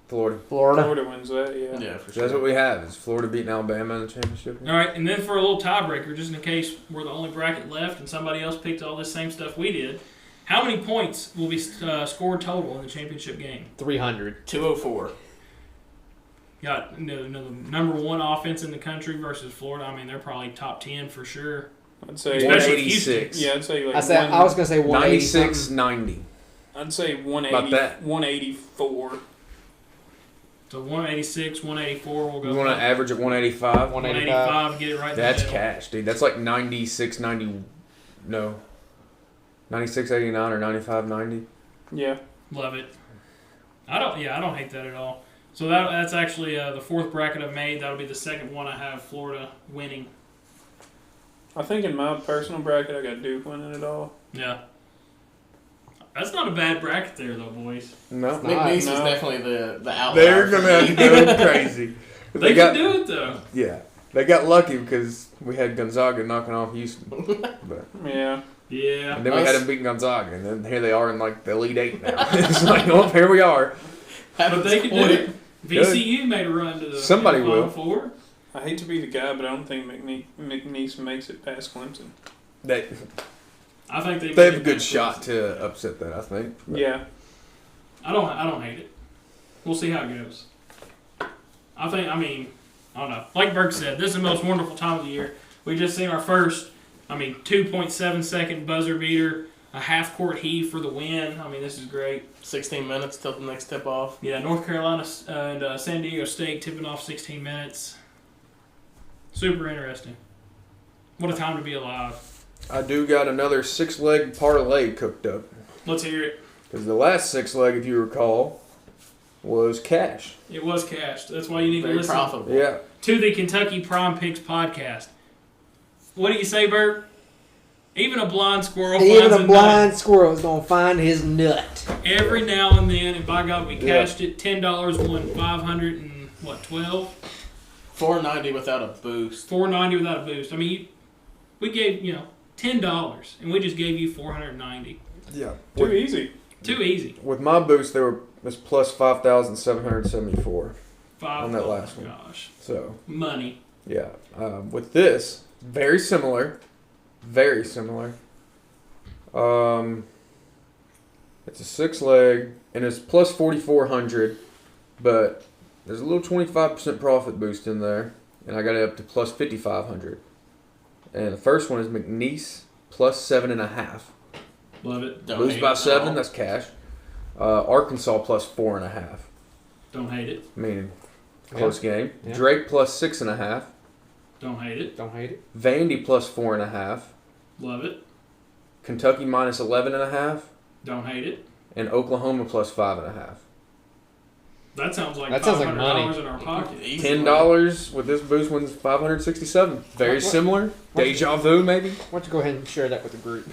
Florida. Florida. wins that, yeah. Yeah, for So sure. that's what we have. Is Florida beating Alabama in the championship? All right, and then for a little tiebreaker, just in case we're the only bracket left and somebody else picked all this same stuff we did, how many points will be scored total in the championship game? 300. 204. Got the number one offense in the country versus Florida. I mean, they're probably top 10 for sure. I'd say Especially with Houston. 186. Yeah, I'd say like I was gonna say 180. 96, 90. I'd say 180. About that. 184. So 186, 184, we'll go. You want to average at 185? 185, get it right in That's the middle. cash, dude. That's like 96, 90. No. 96, 89 or 95, 90. Yeah. Love it. I don't hate that at all. So that's actually the fourth bracket I've made. That'll be the second one I have Florida winning. I think in my personal bracket, I got Duke winning it all. Yeah. That's not a bad bracket there, though, boys. No. McNeese is no. definitely the outlier. They're going to have to go crazy. They got, can do it, though. Yeah. They got lucky because we had Gonzaga knocking off Houston. But, Yeah. Yeah. and then we had them beat Gonzaga. And then here they are in like the Elite Eight now. It's like, oh, here we are. But they can do it. VCU made a run to the Somebody Final will. Four. I hate to be the guy, but I don't think McNeese makes it past Clemson. I think They have a made good it shot close. to upset that, I think. But Yeah. I don't hate it. We'll see how it goes. I don't know. Like Burke said, this is the most wonderful time of the year. We just seen our first, 2.7 second buzzer beater, a half court heave for the win. This is great. 16 minutes till the next tip off. Yeah, North Carolina and San Diego State tipping off 16 minutes. Super interesting. What a time to be alive. I do got another 6-leg parlay cooked up. Let's hear it. Because the last 6-leg, if you recall, was cash. It was cashed. That's why you need to Very listen profitable. Yeah. to the Kentucky Prime Picks podcast. What do you say, Bert? Even a blind squirrel Even finds a blind squirrel is gonna find his nut. Every now and then, and by God, we cashed it. $10 won 512. $4.90 without a boost. $4.90 without a boost. We gave $10, and we just gave you $490. Yeah. Too easy. Too easy. With my boost, was plus 5,774. On that last one. Gosh, So, money. yeah. With this, very similar. Very similar. It's a 6-leg, and it's plus 4,400, but there's a little 25% profit boost in there, and I got it up to plus 5,500. And the first one is McNeese plus 7.5. Love it. Don't Lose hate by it at 7, all. that's cash. Arkansas plus 4.5. Don't hate it. Close game. Yeah. Drake plus 6.5. Don't hate it. Don't hate it. Vandy plus 4.5. Love it. Kentucky minus 11.5. Don't hate it. And Oklahoma plus 5.5. That sounds like money. $500 in our pocket. Easy $10 with this boost wins 567. Very What- similar. Deja vu, maybe. Why don't you go ahead and share that with the group?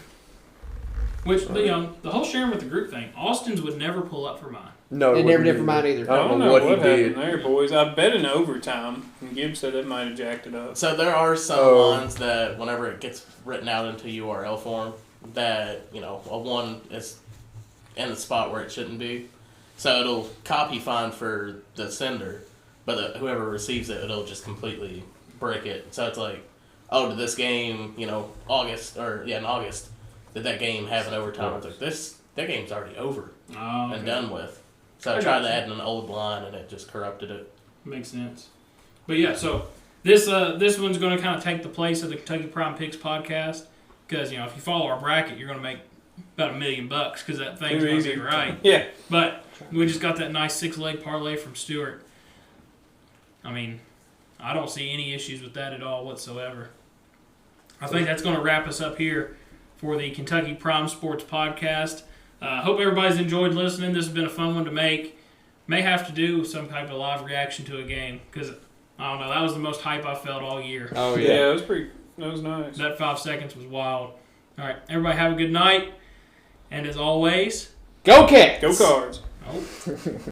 Which, the whole sharing with the group thing, Austin's would never pull up for mine. No, They it never wouldn't did for either. mine either. I don't know what he happened did. there, boys. I bet in overtime, and Gibbs said that might have jacked it up. So there are some Oh. lines that whenever it gets written out into URL form that, a one is in the spot where it shouldn't be. So it'll copy fine for the sender, but whoever receives it, it'll just completely break it. So it's like, oh, did this game, in August, did that game have an overtime? It's like, that game's already over Oh, and done with. So I I tried got to you. add an old line and it just corrupted it. Makes sense. But yeah, so this one's going to kind of take the place of the Kentucky Prime Picks podcast because if you follow our bracket, you're going to make about $1 million because that thing's Too going to easy. be right. Yeah. But we just got that nice 6-leg parlay from Stewart. I don't see any issues with that at all whatsoever. I think that's going to wrap us up here for the Kentucky Prime Sports podcast. Hope everybody's enjoyed listening. This has been a fun one to make. May have to do some type of live reaction to a game because, I don't know, that was the most hype I felt all year. Oh Yeah, that was nice. That 5 seconds was wild. All right, everybody have a good night. And as always, Go Cats! Go Cards. oh.